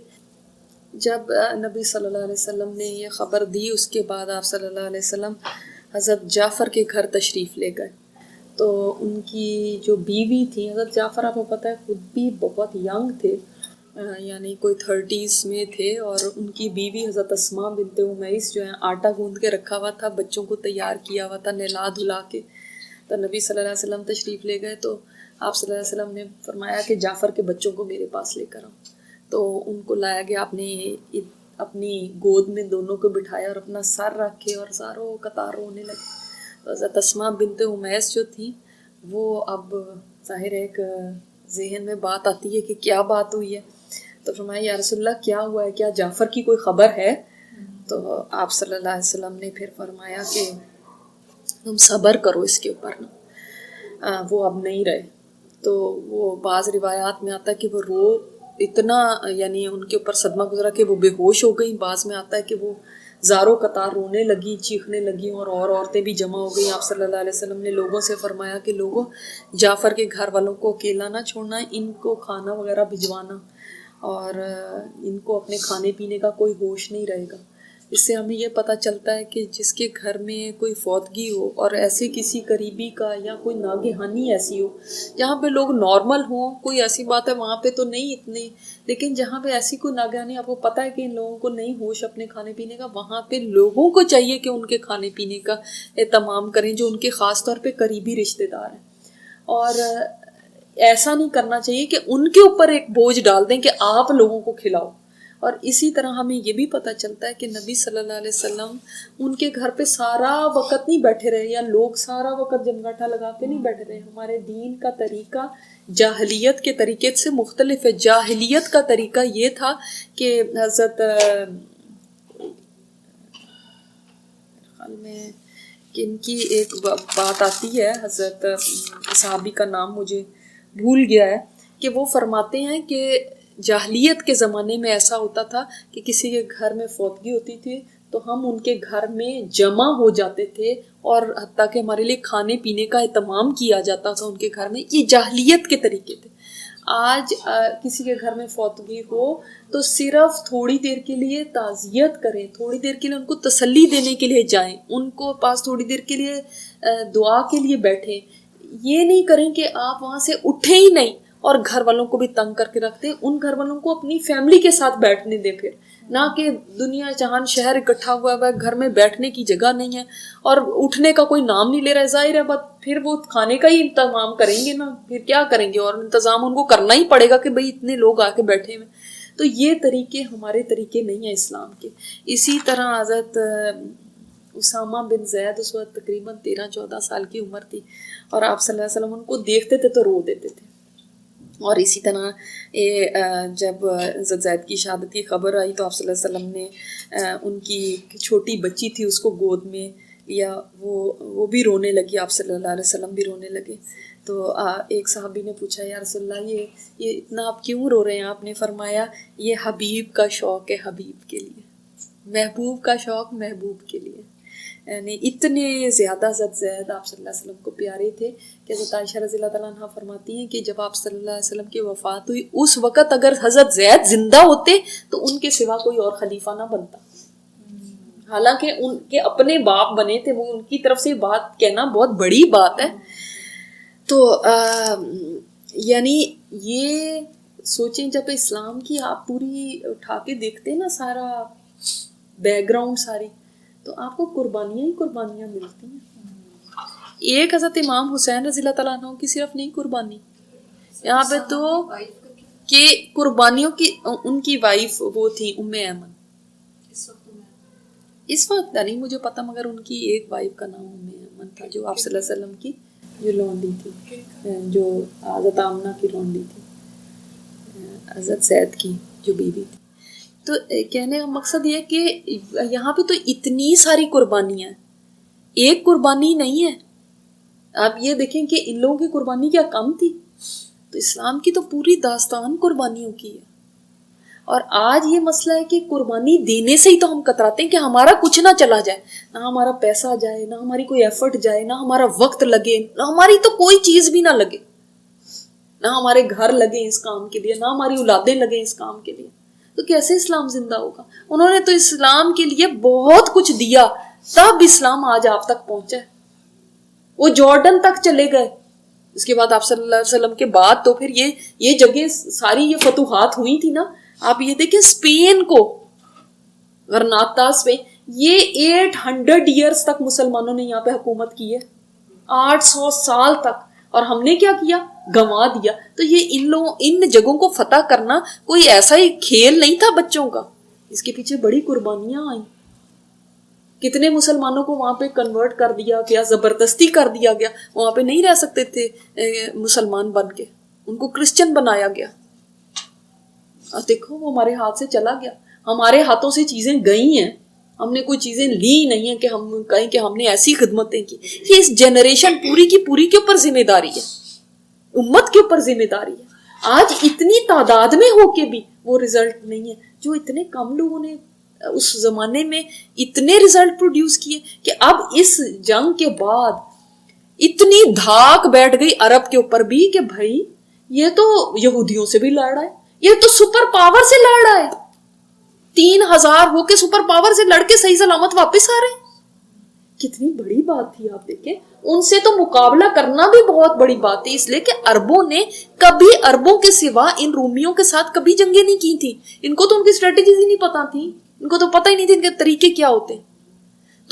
جب نبی صلی اللہ علیہ وسلم نے یہ خبر دی اس کے بعد آپ صلی اللہ علیہ وسلم حضرت جعفر کے گھر تشریف لے گئے. تو ان کی جو بیوی تھی، حضرت جعفر آپ کو پتہ ہے خود بھی بہت ینگ تھے، یعنی کوئی 30s میں تھے، اور ان کی بیوی حضرت اسماء بنت امیس جو ہیں آٹا گوندھ کے رکھا ہوا تھا، بچوں کو تیار کیا ہوا تھا نہلا دھلا کے. تو نبی صلی اللہ علیہ وسلم تشریف لے گئے تو آپ صلی اللہ علیہ وسلم نے فرمایا کہ جعفر کے بچوں کو میرے پاس لے کر آؤ. تو ان کو لایا گیا، اپنی گود میں دونوں کو بٹھایا اور اپنا سر رکھے اور ساروں قطار رونے لگے. تو حضرت اسماء بنت امیس جو تھی وہ اب ظاہر ایک ذہن میں بات آتی ہے کہ کیا بات ہوئی ہے. تو فرمایا یا رسول اللہ کیا ہوا ہے، کیا جعفر کی کوئی خبر ہے؟ تو آپ صلی اللہ علیہ وسلم نے پھر فرمایا کہ تم صبر کرو اس کے اوپر نا، وہ اب نہیں رہے. تو وہ بعض روایات میں آتا ہے کہ وہ رو اتنا، یعنی ان کے اوپر صدمہ گزرا کہ وہ بے ہوش ہو گئیں. بعض میں آتا ہے کہ وہ زاروں قطار رونے لگی، چیخنے لگی، اور عورتیں بھی جمع ہو گئیں. آپ صلی اللہ علیہ وسلم نے لوگوں سے فرمایا کہ لوگوں جعفر کے گھر والوں کو اکیلا نہ چھوڑنا، ان کو کھانا وغیرہ بھجوانا، اور ان کو اپنے کھانے پینے کا کوئی ہوش نہیں رہے گا. اس سے ہمیں یہ پتہ چلتا ہے کہ جس کے گھر میں کوئی فوتگی ہو اور ایسے کسی قریبی کا یا کوئی ناگہانی ایسی ہو جہاں پہ لوگ نارمل ہوں، کوئی ایسی بات ہے وہاں پہ تو نہیں اتنے، لیکن جہاں پہ ایسی کوئی ناگہانی آپ کو پتہ ہے کہ ان لوگوں کو نہیں ہوش اپنے کھانے پینے کا، وہاں پہ لوگوں کو چاہیے کہ ان کے کھانے پینے کا اہتمام کریں جو ان کے خاص طور پہ قریبی رشتہ دار ہیں. اور ایسا نہیں کرنا چاہیے کہ ان کے اوپر ایک بوجھ ڈال دیں کہ آپ لوگوں کو کھلاؤ. اور اسی طرح ہمیں یہ بھی پتہ چلتا ہے کہ نبی صلی اللہ علیہ وسلم ان کے گھر پہ سارا وقت نہیں بیٹھے رہے، یا لوگ سارا وقت جمگاٹھا لگا کے نہیں بیٹھے رہے. ہمارے دین کا طریقہ جاہلیت کے طریقے سے مختلف ہے. جاہلیت کا طریقہ یہ تھا کہ حضرت میں ان کی ایک بات آتی ہے، حضرت صحابی کا نام مجھے بھول گیا ہے، کہ وہ فرماتے ہیں کہ جاہلیت کے زمانے میں ایسا ہوتا تھا کہ کسی کے گھر میں فوتگی ہوتی تھی تو ہم ان کے گھر میں جمع ہو جاتے تھے، اور حتیٰ کہ ہمارے لیے کھانے پینے کا اہتمام کیا جاتا تھا ان کے گھر میں. یہ جاہلیت کے طریقے تھے. آج کسی کے گھر میں فوتگی ہو تو صرف تھوڑی دیر کے لیے تعزیت کریں، تھوڑی دیر کے لیے ان کو تسلی دینے کے لیے جائیں، ان کو پاس تھوڑی دیر کے لیے دعا کے لیے بیٹھیں. یہ نہیں کریں کہ آپ وہاں سے اٹھیں ہی نہیں اور گھر والوں کو بھی تنگ کر کے رکھتے. ان گھر والوں کو اپنی فیملی کے ساتھ بیٹھنے دیں، پھر نہ کہ دنیا جہان شہر اکٹھا ہوا ہے گھر میں بیٹھنے کی جگہ نہیں ہے اور اٹھنے کا کوئی نام نہیں لے رہا ہے. ظاہر ہے بات پھر وہ کھانے کا ہی انتظام کریں گے نا، پھر کیا کریں گے، اور انتظام ان کو کرنا ہی پڑے گا کہ بھئی اتنے لوگ آ کے بیٹھے ہوئے. تو یہ طریقے ہمارے طریقے نہیں ہیں اسلام کے. اسی طرح حضرت اسامہ بن زید اس وقت تقریباً 13-14 سال کی عمر تھی، اور آپ صلی اللہ علیہ وسلم ان کو دیکھتے تھے تو رو دیتے تھے. اور اسی طرح جب حضرت زید کی شہادت کی خبر آئی تو آپ صلی اللہ علیہ وسلم نے ان کی چھوٹی بچی تھی اس کو گود میں لیا، وہ بھی رونے لگی، آپ صلی اللہ علیہ وسلم بھی رونے لگے. تو ایک صحابی نے پوچھا یا رسول اللہ یہ اتنا آپ کیوں رو رہے ہیں؟ آپ نے فرمایا یہ حبیب کا شوق ہے، حبیب کے لیے، محبوب کا شوق محبوب کے لیے. یعنی اتنے زیادہ حضرت زید آپ صلی اللہ علیہ وسلم کو پیارے تھے کہ حضرت عائشہ رضی اللہ تعالیٰ عنہ فرماتی ہیں کہ جب آپ صلی اللہ علیہ وسلم کی وفات ہوئی اس وقت اگر حضرت زید زندہ ہوتے تو ان کے سوا کوئی اور خلیفہ نہ بنتا. حالانکہ ان کے اپنے باپ بنے تھے، وہ ان کی طرف سے بات کہنا بہت بڑی بات ہے. تو یعنی یہ سوچیں جب اسلام کی آپ پوری اٹھا کے دیکھتے ہیں نا سارا بیک گراؤنڈ ساری، تو آپ کو قربانیاں ہی قربانیاں ملتی ہیں. ایک حضرت امام حسین رضی اللہ تعالیٰ عنہ کی صرف نہیں قربانی یہاں پہ تو کہ قربانیوں کی ان کی وائف وہ تھی ام ایمن. اس وقت نہیں مجھے پتا، مگر ان کی ایک وائف کا نام ام ایمن تھا جو آپ صلی اللہ علیہ وسلم کی جو لونڈی تھی، جو حضرت آمنہ کی لونڈی تھی، حضرت زید کی جو بیوی تھی. تو کہنے کا مقصد یہ کہ یہاں پہ تو اتنی ساری قربانیاں ہیں، ایک قربانی نہیں ہے. آپ یہ دیکھیں کہ ان لوگوں کی قربانی کیا کم تھی، تو اسلام کی تو پوری داستان قربانیوں کی ہے. اور آج یہ مسئلہ ہے کہ قربانی دینے سے ہی تو ہم کتراتے ہیں کہ ہمارا کچھ نہ چلا جائے، نہ ہمارا پیسہ جائے، نہ ہماری کوئی ایفرٹ جائے، نہ ہمارا وقت لگے، نہ ہماری تو کوئی چیز بھی نہ لگے، نہ ہمارے گھر لگے اس کام کے لیے، نہ ہماری اولادیں لگیں اس کام کے لیے. تو کیسے اسلام زندہ ہوگا؟ انہوں نے تو اسلام کے لیے بہت کچھ دیا، تب اسلام آج آپ تک پہنچا ہے. وہ جارڈن تک چلے گئے، اس کے بعد آپ صلی اللہ علیہ وسلم کے بعد تو پھر یہ جگہ ساری یہ فتوحات ہوئی تھی نا. آپ یہ دیکھیں اسپین کو، غرناطہ اسپین، یہ 800 ایئرز تک مسلمانوں نے یہاں پہ حکومت کی ہے، 800 سال تک. اور ہم نے کیا کیا؟ گنوا دیا. تو یہ ان جگہوں کو فتح کرنا کوئی ایسا ہی کھیل نہیں تھا بچوں کا، اس کے پیچھے بڑی قربانیاں آئیں. کتنے مسلمانوں کو وہاں پہ کنورٹ کر دیا گیا، زبردستی کر دیا گیا، وہاں پہ نہیں رہ سکتے تھے مسلمان بن کے، ان کو کرسچن بنایا گیا. اور دیکھو وہ ہمارے ہاتھ سے چلا گیا، ہمارے ہاتھوں سے چیزیں گئی ہیں، ہم نے کوئی چیزیں لی نہیں ہیں کہ ہم کہیں کہ ہم نے ایسی خدمتیں کی. یہ اس جنریشن پوری کی پوری کے اوپر ذمہ داری ہے، امت کے اوپر ذمہ داری ہے. آج اتنی تعداد میں ہو کے بھی وہ رزلٹ نہیں ہے، جو اتنے کم لوگوں نے اس زمانے میں اتنے رزلٹ پروڈیوس کیے کہ اب اس جنگ کے بعد اتنی دھاک بیٹھ گئی عرب کے اوپر بھی کہ بھائی یہ تو یہودیوں سے بھی لڑ رہا ہے، یہ تو سپر پاور سے لڑ رہا ہے، 3000 ہو کے سپر پاور سے لڑ کے صحیح سلامت واپس آ رہے ہیں. کتنی بڑی بات تھی. آپ دیکھیں ان سے تو مقابلہ کرنا بھی بہت بڑی بات تھی، اس لیے کہ عربوں نے کبھی عربوں کے سوا ان رومیوں کے ساتھ کبھی جنگیں نہیں کی تھی. ان کو تو ان کی اسٹریٹجیز ہی نہیں پتا تھی، ان کو تو پتہ ہی نہیں تھے ان کے طریقے کیا ہوتے ہیں.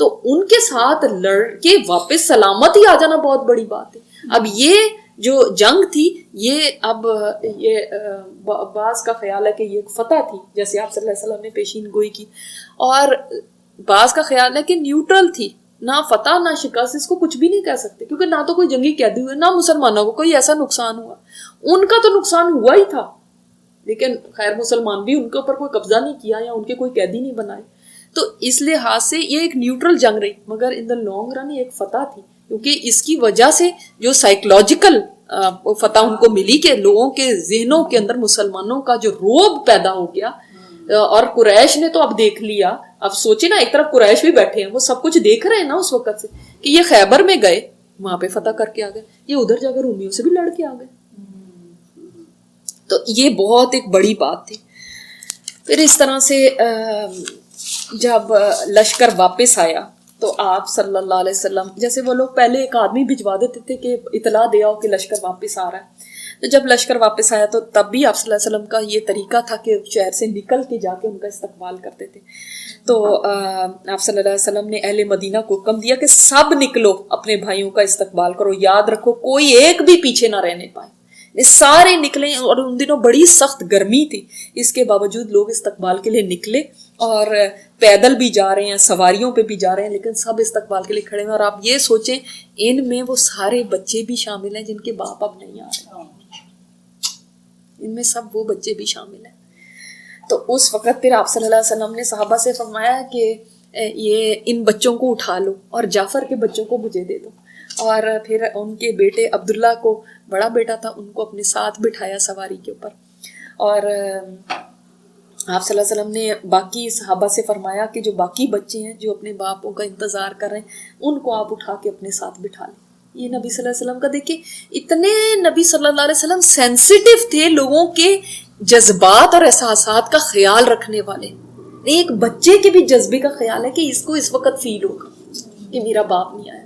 تو ان کے ساتھ لڑ کے واپس سلامت ہی آ جانا بہت بڑی بات ہے. اب یہ جو جنگ تھی یہ بعض کا خیال ہے کہ یہ فتح تھی، جیسے آپ صلی اللہ علیہ وسلم نے پیشین گوئی کی، اور بعض کا خیال ہے کہ نیوٹرل تھی، نہ فتح نہ شکست، اس کو کچھ بھی نہیں کہہ سکتے کیونکہ نہ تو کوئی جنگی قیدی ہوئے، نہ مسلمانوں کو کوئی ایسا نقصان ہوا. ان کا تو نقصان ہوا ہی تھا، لیکن خیر مسلمان بھی ان کے اوپر کوئی قبضہ نہیں کیا یا ان کے کوئی قیدی نہیں بنائے. تو اس لحاذ سے یہ ایک نیوٹرل جنگ رہی، مگر ان دا لانگ رن ایک فتح تھی، کیونکہ اس کی وجہ سے جو سائیکولوجیکل فتح ان کو ملی کہ لوگوں کے ذہنوں کے اندر مسلمانوں کا جو روب پیدا ہو گیا. اور قریش نے تو اب دیکھ لیا، اب سوچے نا ایک طرف قریش بھی بیٹھے ہیں، وہ سب کچھ دیکھ رہے ہیں نا اس وقت سے کہ یہ خیبر میں گئے وہاں پہ فتح کر کے آ گئے، یہ ادھر جا کر رومیوں سے بھی لڑ کے آ گئے. تو یہ بہت ایک بڑی بات تھی. پھر اس طرح سے جب لشکر واپس آیا تو آپ صلی اللہ علیہ وسلم، جیسے وہ لوگ پہلے ایک آدمی بھجوا دیتے تھے کہ اطلاع دے آؤ کہ لشکر واپس آ رہا ہے، تو جب لشکر واپس آیا تو تب بھی آپ صلی اللہ علیہ وسلم کا یہ طریقہ تھا کہ شہر سے نکل کے جا کے ان کا استقبال کرتے تھے. تو آپ صلی اللہ علیہ وسلم نے اہل مدینہ کو حکم دیا کہ سب نکلو اپنے بھائیوں کا استقبال کرو، یاد رکھو کوئی ایک بھی پیچھے نہ رہنے پائے. سارے نکلے، اور ان دنوں بڑی سخت گرمی تھی، اس کے باوجود لوگ استقبال کے لیے نکلے، اور پیدل بھی جا رہے ہیں، سواریوں پہ بھی جا رہے ہیں، لیکن سب استقبال کے لیے کھڑے ہیں. اور آپ یہ سوچیں ان میں وہ سارے بچے بھی شامل ہیں جن کے باپ اب نہیں آ رہے، ان میں سب وہ بچے بھی شامل ہیں. تو اس وقت پھر آپ صلی اللہ علیہ وسلم نے صحابہ سے فرمایا کہ یہ ان بچوں کو اٹھا لو اور جعفر کے بچوں کو مجھے دے دو. اور پھر ان کے بیٹے عبداللہ کو، بڑا بیٹا تھا، ان کو اپنے ساتھ بٹھایا سواری کے اوپر. اور آپ صلی اللہ علیہ وسلم نے باقی صحابہ سے فرمایا کہ جو باقی بچے ہیں جو اپنے باپوں کا انتظار کر رہے ہیں ان کو آپ اٹھا کے اپنے ساتھ بٹھا لیں. یہ نبی صلی اللہ علیہ وسلم کا دیکھیں، اتنے نبی صلی اللہ علیہ وسلم سینسیٹیو تھے لوگوں کے جذبات اور احساسات کا خیال رکھنے والے. ایک بچے کے بھی جذبے کا خیال ہے کہ اس کو اس وقت فیل ہوگا کہ میرا باپ نہیں آیا،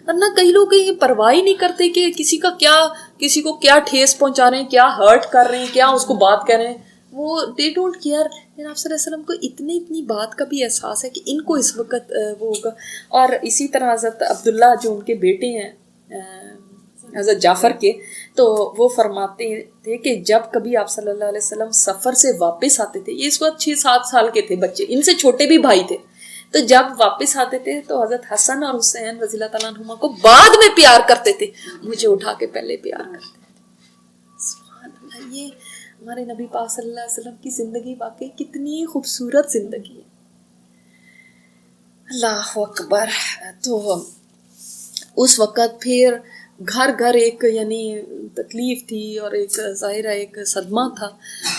ورنہ کئی لوگ یہ پرواہ ہی نہیں کرتے کہ کسی کا کیا کسی کو کیا ٹھیس پہنچا رہے ہیں, کیا ہرٹ کر رہے ہیں, کیا اس کو بات کر رہے ہیں, وہ دے ڈونٹ کیئر. لیکن آپ صلی اللہ علیہ وسلم کو اتنی بات کا بھی احساس ہے کہ ان کو اس وقت وہ ہوگا. اور اسی طرح حضرت عبداللہ جو ان کے بیٹے ہیں حضرت جعفر کے, تو وہ فرماتے تھے کہ جب کبھی آپ صلی اللہ علیہ وسلم سفر سے واپس آتے تھے, یہ اس وقت 6-7 سال کے تھے بچے, ان سے چھوٹے بھی بھائی تھے, تو جب واپس آتے تھے تو حضرت حسن اور حسین رضی اللہ تعالیٰ عنہما کو بعد میں پیار کرتے تھے, مجھے اٹھا کے پہلے پیار کرتے تھے. سبحان اللہ, یہ ہمارے نبی پاک صلی اللہ علیہ وسلم کی زندگی واقعی کتنی خوبصورت زندگی ہے. اللہ اکبر. تو اس وقت پھر گھر گھر ایک یعنی تکلیف تھی اور ایک ظاہرہ ایک صدمہ تھا,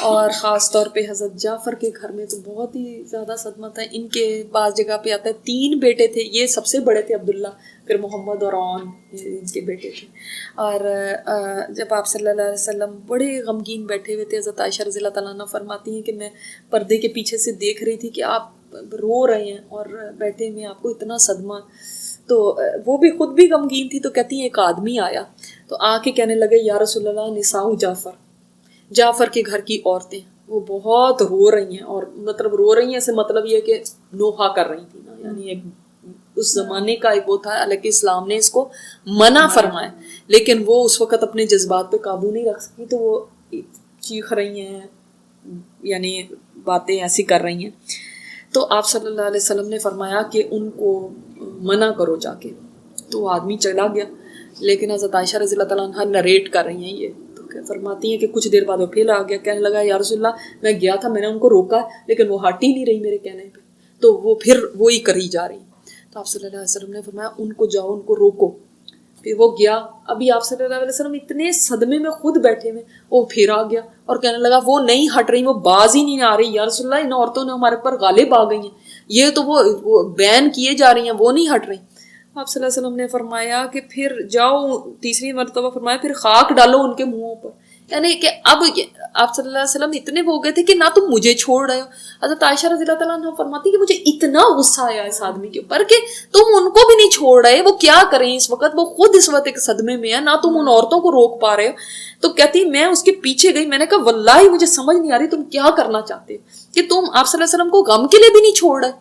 اور خاص طور پہ حضرت جعفر کے گھر میں تو بہت ہی زیادہ صدمہ تھا. ان کے بعض جگہ پہ آتا ہے 3 بیٹے تھے, یہ سب سے بڑے تھے عبداللہ, پھر محمد اور عون ان کے بیٹے تھے. اور جب آپ صلی اللہ علیہ وسلم بڑے غمگین بیٹھے ہوئے تھے, حضرت عائشہ رضی اللہ تعالیٰ عنہ فرماتی ہیں کہ میں پردے کے پیچھے سے دیکھ رہی تھی کہ آپ رو رہے ہیں اور بیٹھے میں آپ کو اتنا صدمہ. تو وہ بھی خود بھی غمگین تھی, تو کہتی ہیں ایک آدمی آیا تو آ کے کہنے لگے یا رسول اللہ نساء جعفر, جعفر کے گھر کی عورتیں وہ بہت رو رہی ہیں. اور مطلب رو رہی ہیں سے مطلب یہ کہ نوحہ کر رہی تھی نا, یعنی ایک اس زمانے کا ایک وہ تھا, حالانکہ اسلام نے اس کو منع فرمایا, لیکن وہ اس وقت اپنے جذبات پہ قابو نہیں رکھ سکی, تو وہ چیخ رہی ہیں, یعنی باتیں ایسی کر رہی ہیں. تو آپ صلی اللہ علیہ وسلم نے فرمایا کہ ان کو منع کرو جا کے. تو وہ آدمی چلا گیا, لیکن حضرت عائشہ رضی اللہ تعالیٰ عنہ نریٹ کر رہی ہیں یہ, تو فرماتی ہیں کہ کچھ دیر بعد وہ پھر آ گیا, کہنے لگا یا رسول اللہ میں گیا تھا, میں نے ان کو روکا لیکن وہ ہٹ ہی نہیں رہی میرے کہنے پہ, تو وہ پھر وہی کری جا رہی. تو آپ صلی اللہ علیہ وسلم نے فرمایا ان کو جاؤ, ان کو روکو. پھر وہ گیا, ابھی آپ صلی اللہ علیہ وسلم اتنے صدمے میں خود بیٹھے ہوئے, وہ پھر آ گیا اور کہنے لگا وہ نہیں ہٹ رہی, وہ باز ہی نہیں آ رہی, یا رسول اللہ ان عورتوں نے ہمارے پر غالب آ گئی ہیں, یہ تو وہ بین کیے جا رہی ہیں, وہ نہیں ہٹ رہی. آپ صلی اللہ علیہ وسلم نے فرمایا کہ پھر جاؤ, تیسری مرتبہ فرمایا پھر خاک ڈالو ان کے منہوں پر, یعنی کہ اب آپ صلی اللہ علیہ وسلم اتنے ہو گئے تھے کہ نہ تم مجھے چھوڑ رہے ہو. حضرت عائشہ رضی اللہ تعالیٰ عنہ فرماتی کہ مجھے اتنا غصہ آیا اس آدمی کے اوپر کہ تم ان کو بھی نہیں چھوڑ رہے, وہ کیا کریں اس وقت, وہ خود اس وقت ایک صدمے میں ہے, نہ تم ان عورتوں کو روک پا رہے ہو. تو کہتی میں اس کے پیچھے گئی, میں نے کہا واللہ مجھے سمجھ نہیں آ رہی تم کیا کرنا چاہتے ہو کہ تم آپ صلی اللہ علیہ وسلم کو غم کے لیے بھی نہیں چھوڑ رہے.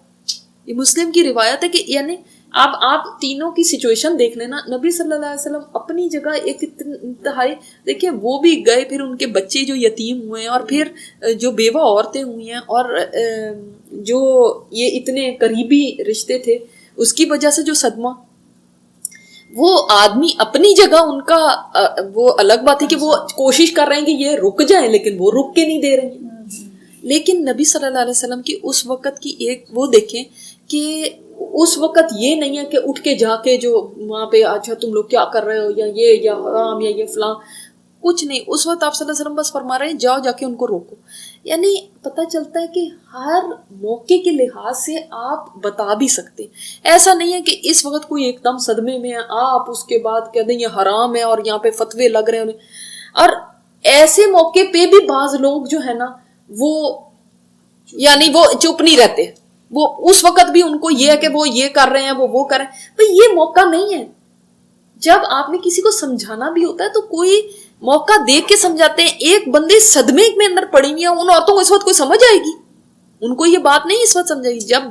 یہ مسلم کی روایت ہے کہ یعنی اب آپ تینوں کی سچویشن دیکھ لینا. نبی صلی اللہ علیہ وسلم اپنی جگہ ایک انتہائی, دیکھیں وہ بھی گئے, پھر ان کے بچے جو یتیم ہوئے ہیں, اور پھر جو بیوہ عورتیں ہوئی ہیں, اور جو یہ اتنے قریبی رشتے تھے, اس کی وجہ سے جو صدمہ, وہ آدمی اپنی جگہ ان کا وہ الگ بات ہے کہ وہ کوشش کر رہے ہیں کہ یہ رک جائیں, لیکن وہ رک کے نہیں دے رہی ہیں. لیکن نبی صلی اللہ علیہ وسلم کی اس وقت کی ایک وہ دیکھیں کہ اس وقت یہ نہیں ہے کہ اٹھ کے جا کے جو وہاں پہ اچھا تم لوگ کیا کر رہے ہو, یا یہ یا حرام یا یہ فلاں, کچھ نہیں. اس وقت آپ صلی اللہ علیہ وسلم بس فرما رہے ہیں جاؤ جا کے ان کو روکو. یعنی پتہ چلتا ہے کہ ہر موقع کے لحاظ سے آپ بتا بھی سکتے. ایسا نہیں ہے کہ اس وقت کوئی ایک دم صدمے میں ہے آپ اس کے بعد کہہ دیں یہ حرام ہے اور یہاں پہ فتوے لگ رہے ہیں. اور ایسے موقع پہ بھی بعض لوگ جو ہے نا وہ یعنی وہ چپ نہیں رہتے, وہ اس وقت بھی ان کو یہ ہے کہ وہ یہ کر رہے ہیں وہ کر رہے ہیں. بھئی یہ موقع نہیں ہے. جب آپ نے کسی کو سمجھانا بھی ہوتا ہے تو کوئی موقع دیکھ کے سمجھاتے ہیں. ایک بندے صدمے میں اندر پڑی ہوئی ہیں, ان عورتوں کو اس وقت کوئی سمجھ آئے گی, ان کو یہ بات نہیں اس وقت سمجھائے گی. جب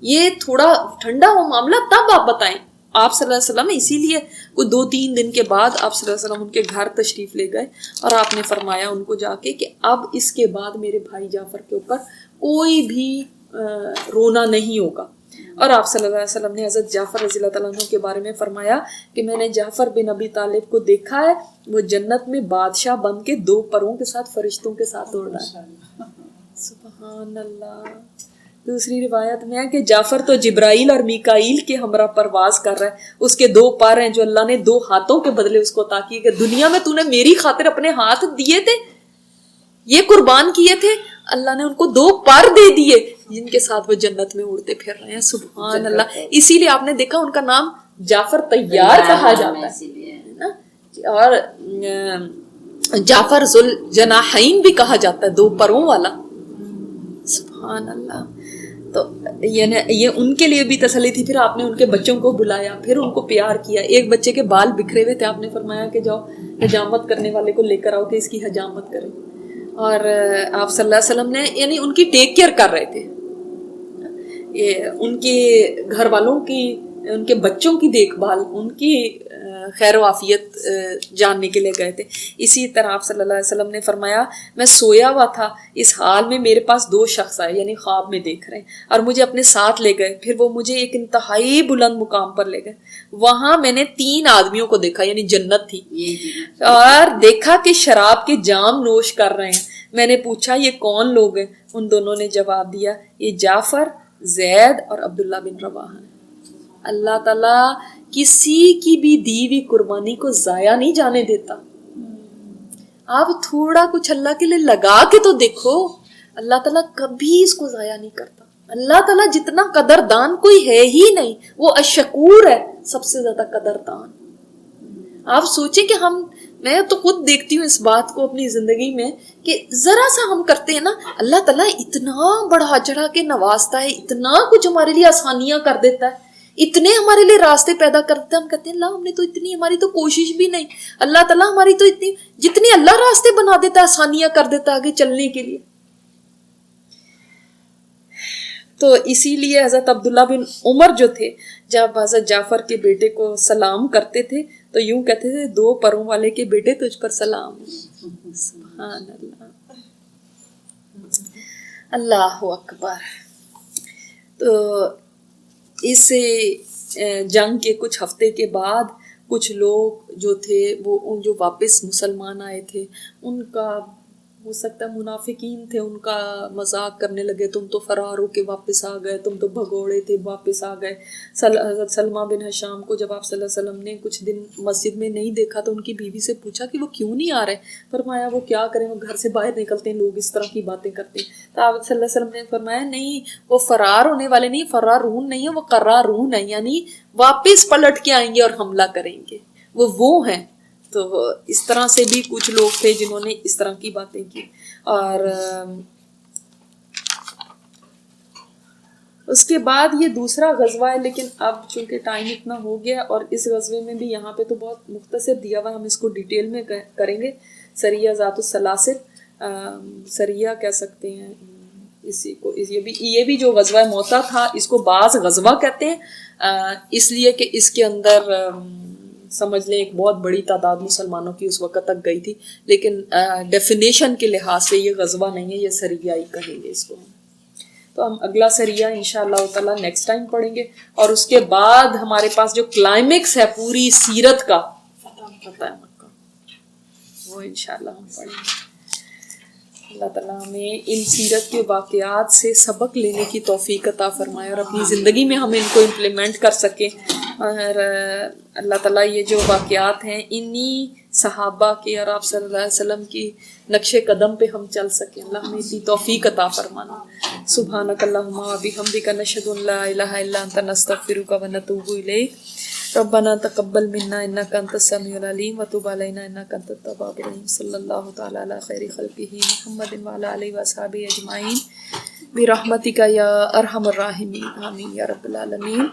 یہ تھوڑا ٹھنڈا ہو معاملہ تب آپ بتائیں. آپ صلی اللہ علیہ وسلم اسی لیے کوئی 2-3 دن کے بعد آپ صلی اللہ علیہ وسلم ان کے گھر تشریف لے گئے, اور آپ نے فرمایا ان کو جا کے کہ اب اس کے بعد میرے بھائی جعفر کے اوپر کوئی بھی رونا نہیں ہوگا. اور آپ صلی اللہ علیہ وسلم نے حضرت جعفر رضی اللہ تعالیٰ عنہ کے بارے میں فرمایا کہ میں نے جعفر بن ابی طالب کو دیکھا ہے, وہ جنت میں بادشاہ بن کے 2 پروں کے ساتھ فرشتوں کے ساتھ دوڑ رہا ہے. سبحان اللہ. دوسری روایت میں ہے کہ جعفر تو جبرائیل اور میکائیل کے ہمراہ پرواز کر رہا ہے. اس کے 2 پر ہیں جو اللہ نے 2 ہاتھوں کے بدلے اس کو عطا کیے کہ دنیا میں تو نے میری خاطر اپنے ہاتھ دیے تھے, یہ قربان کیے تھے, اللہ نے ان کو 2 پر دے دیے جن کے ساتھ وہ جنت میں اڑتے پھر رہے ہیں. سبحان اللہ. اسی لیے آپ نے دیکھا ان کا نام جعفر طیار کہا جاتا ہے, اور جعفر ذوالجناحین بھی کہا جاتا ہے, 2 پروں والا. سبحان اللہ. تو یہ ان کے لیے بھی تسلی تھی. پھر آپ نے ان کے بچوں کو بلایا, پھر ان کو پیار کیا. ایک بچے کے بال بکھرے ہوئے تھے, آپ نے فرمایا کہ جاؤ حجامت کرنے والے کو لے کر آؤ کہ اس کی حجامت کرے. اور آپ صلی اللہ علیہ وسلم نے یعنی ان کی ٹیک کیئر کر رہے تھے, ان کے گھر والوں کی, ان کے بچوں کی دیکھ بھال, ان کی خیر و عافیت جاننے کے لیے گئے تھے. اسی طرح آپ صلی اللہ علیہ وسلم نے فرمایا میں سویا ہوا تھا, اس حال میں میرے پاس 2 شخص آئے, یعنی خواب میں دیکھ رہے ہیں, اور مجھے اپنے ساتھ لے گئے. پھر وہ مجھے ایک انتہائی بلند مقام پر لے گئے. وہاں میں نے 3 آدمیوں کو دیکھا, یعنی جنت تھی, اور دیکھا کہ شراب کے جام نوش کر رہے ہیں. میں نے پوچھا یہ کون لوگ ہیں؟ ان دونوں نے جواب دیا یہ جعفر, زید اور عبداللہ بن رواحہ ہیں. اللہ تعالیٰ کسی کی بھی دی ہوئی قربانی کو ضائع نہیں جانے دیتا. آپ تھوڑا کچھ اللہ کے لیے لگا کے تو دیکھو, اللہ تعالیٰ کبھی اس کو ضائع نہیں کرتا. اللہ تعالیٰ جتنا قدردان کوئی ہے ہی نہیں, وہ الشکور ہے, سب سے زیادہ قدردان. آپ سوچیں کہ میں تو خود دیکھتی ہوں اس بات کو اپنی زندگی میں کہ ذرا سا ہم کرتے ہیں نا, اللہ تعالیٰ اتنا بڑھا چڑھا کے نوازتا ہے, اتنا کچھ ہمارے لیے آسانیاں کر دیتا ہے, اتنے ہمارے لیے راستے پیدا کرتے ہیں. ہم کہتے ہیں اللہ ہم نے تو اتنی, ہماری تو کوشش بھی نہیں. اللہ تعالیٰ ہماری تو اتنی, جتنی اللہ راستے بنا دیتا ہے, آسانیاں کر دیتا ہے آگے چلنے کے لیے. تو اسی لیے حضرت عبداللہ بن عمر جو تھے, جب حضرت جعفر کے بیٹے کو سلام کرتے تھے تو یوں کہتے تھے 2 پروں والے کے بیٹے تجھ پر سلام. سبحان اللہ, اللہ اکبر. تو اس جنگ کے کچھ ہفتے کے بعد کچھ لوگ جو تھے وہ جو واپس مسلمان آئے تھے, ان کا ہو سکتا ہے منافقین تھے, ان کا مذاق کرنے لگے, تم تو فرار ہو کے واپس آ گئے, تم تو بھگوڑے تھے واپس آ گئے. حضرت سلمہ بن حشام کو جب آپ صلی اللہ علیہ وسلم نے کچھ دن مسجد میں نہیں دیکھا تو ان کی بیوی سے پوچھا کہ وہ کیوں نہیں آ رہے. فرمایا وہ کیا کریں, وہ گھر سے باہر نکلتے ہیں, لوگ اس طرح کی باتیں کرتے ہیں. تو آپ صلی اللہ علیہ وسلم نے فرمایا نہیں, وہ فرار ہونے والے نہیں, فرارون نہیں ہے, وہ قرارون ہے, یعنی واپس پلٹ کے آئیں گے اور حملہ کریں گے, وہ ہیں. تو اس طرح سے بھی کچھ لوگ تھے جنہوں نے اس طرح کی باتیں کی. اور اس کے بعد یہ دوسرا غزوہ ہے, لیکن اب چونکہ ٹائم اتنا ہو گیا, اور اس غزوے میں بھی یہاں پہ تو بہت مختصر دیا ہوا, ہم اس کو ڈیٹیل میں کریں گے. سریہ ذات السلاسل, سریہ کہہ سکتے ہیں اسی کو. یہ بھی جو غزوہ موتا تھا, اس کو بعض غزوہ کہتے ہیں, اس لیے کہ اس کے اندر سمجھ لیں ایک بہت بڑی تعداد مسلمانوں کی اس وقت تک گئی تھی, لیکن ڈیفینیشن کے لحاظ سے یہ غزوہ نہیں ہے, یہ سریہ ہی کہیں گے اس کو. تو ہم اگلا سریہ انشاءاللہ تعالیٰ نیکسٹ ٹائم پڑھیں گے, اور اس کے بعد ہمارے پاس جو کلائمیکس ہے پوری سیرت کا, فتح مکہ, وہ انشاءاللہ ہم پڑھیں گے. اللہ تعالیٰ ہمیں ان سیرت کے واقعات سے سبق لینے کی توفیق عطا فرمائے, اور اپنی زندگی میں ہم ان کو امپلیمنٹ کر سکیں. اور اللہ تعالیٰ یہ جو واقعات ہیں انہی صحابہ کے اور آپ صلی اللہ علیہ وسلم کی نقش قدم پہ ہم چل سکیں. اللہ ہمیں اتنی توفیق عطا فرمانا. سبحانک اللہم و بحمدک نشہد ان لا الہ الا انت نستغفرک و نتوب الیک. ربنا تقبل منا انک انت السمیع العلیم وتب علینا انک انت التواب الرحیم. صلی اللہ تعالی علی خیر خلقہ محمد وعلی آلہ وصحبہ اجمعین برحمتک یا ارحم الراحمین, آمین یا رب العالمین.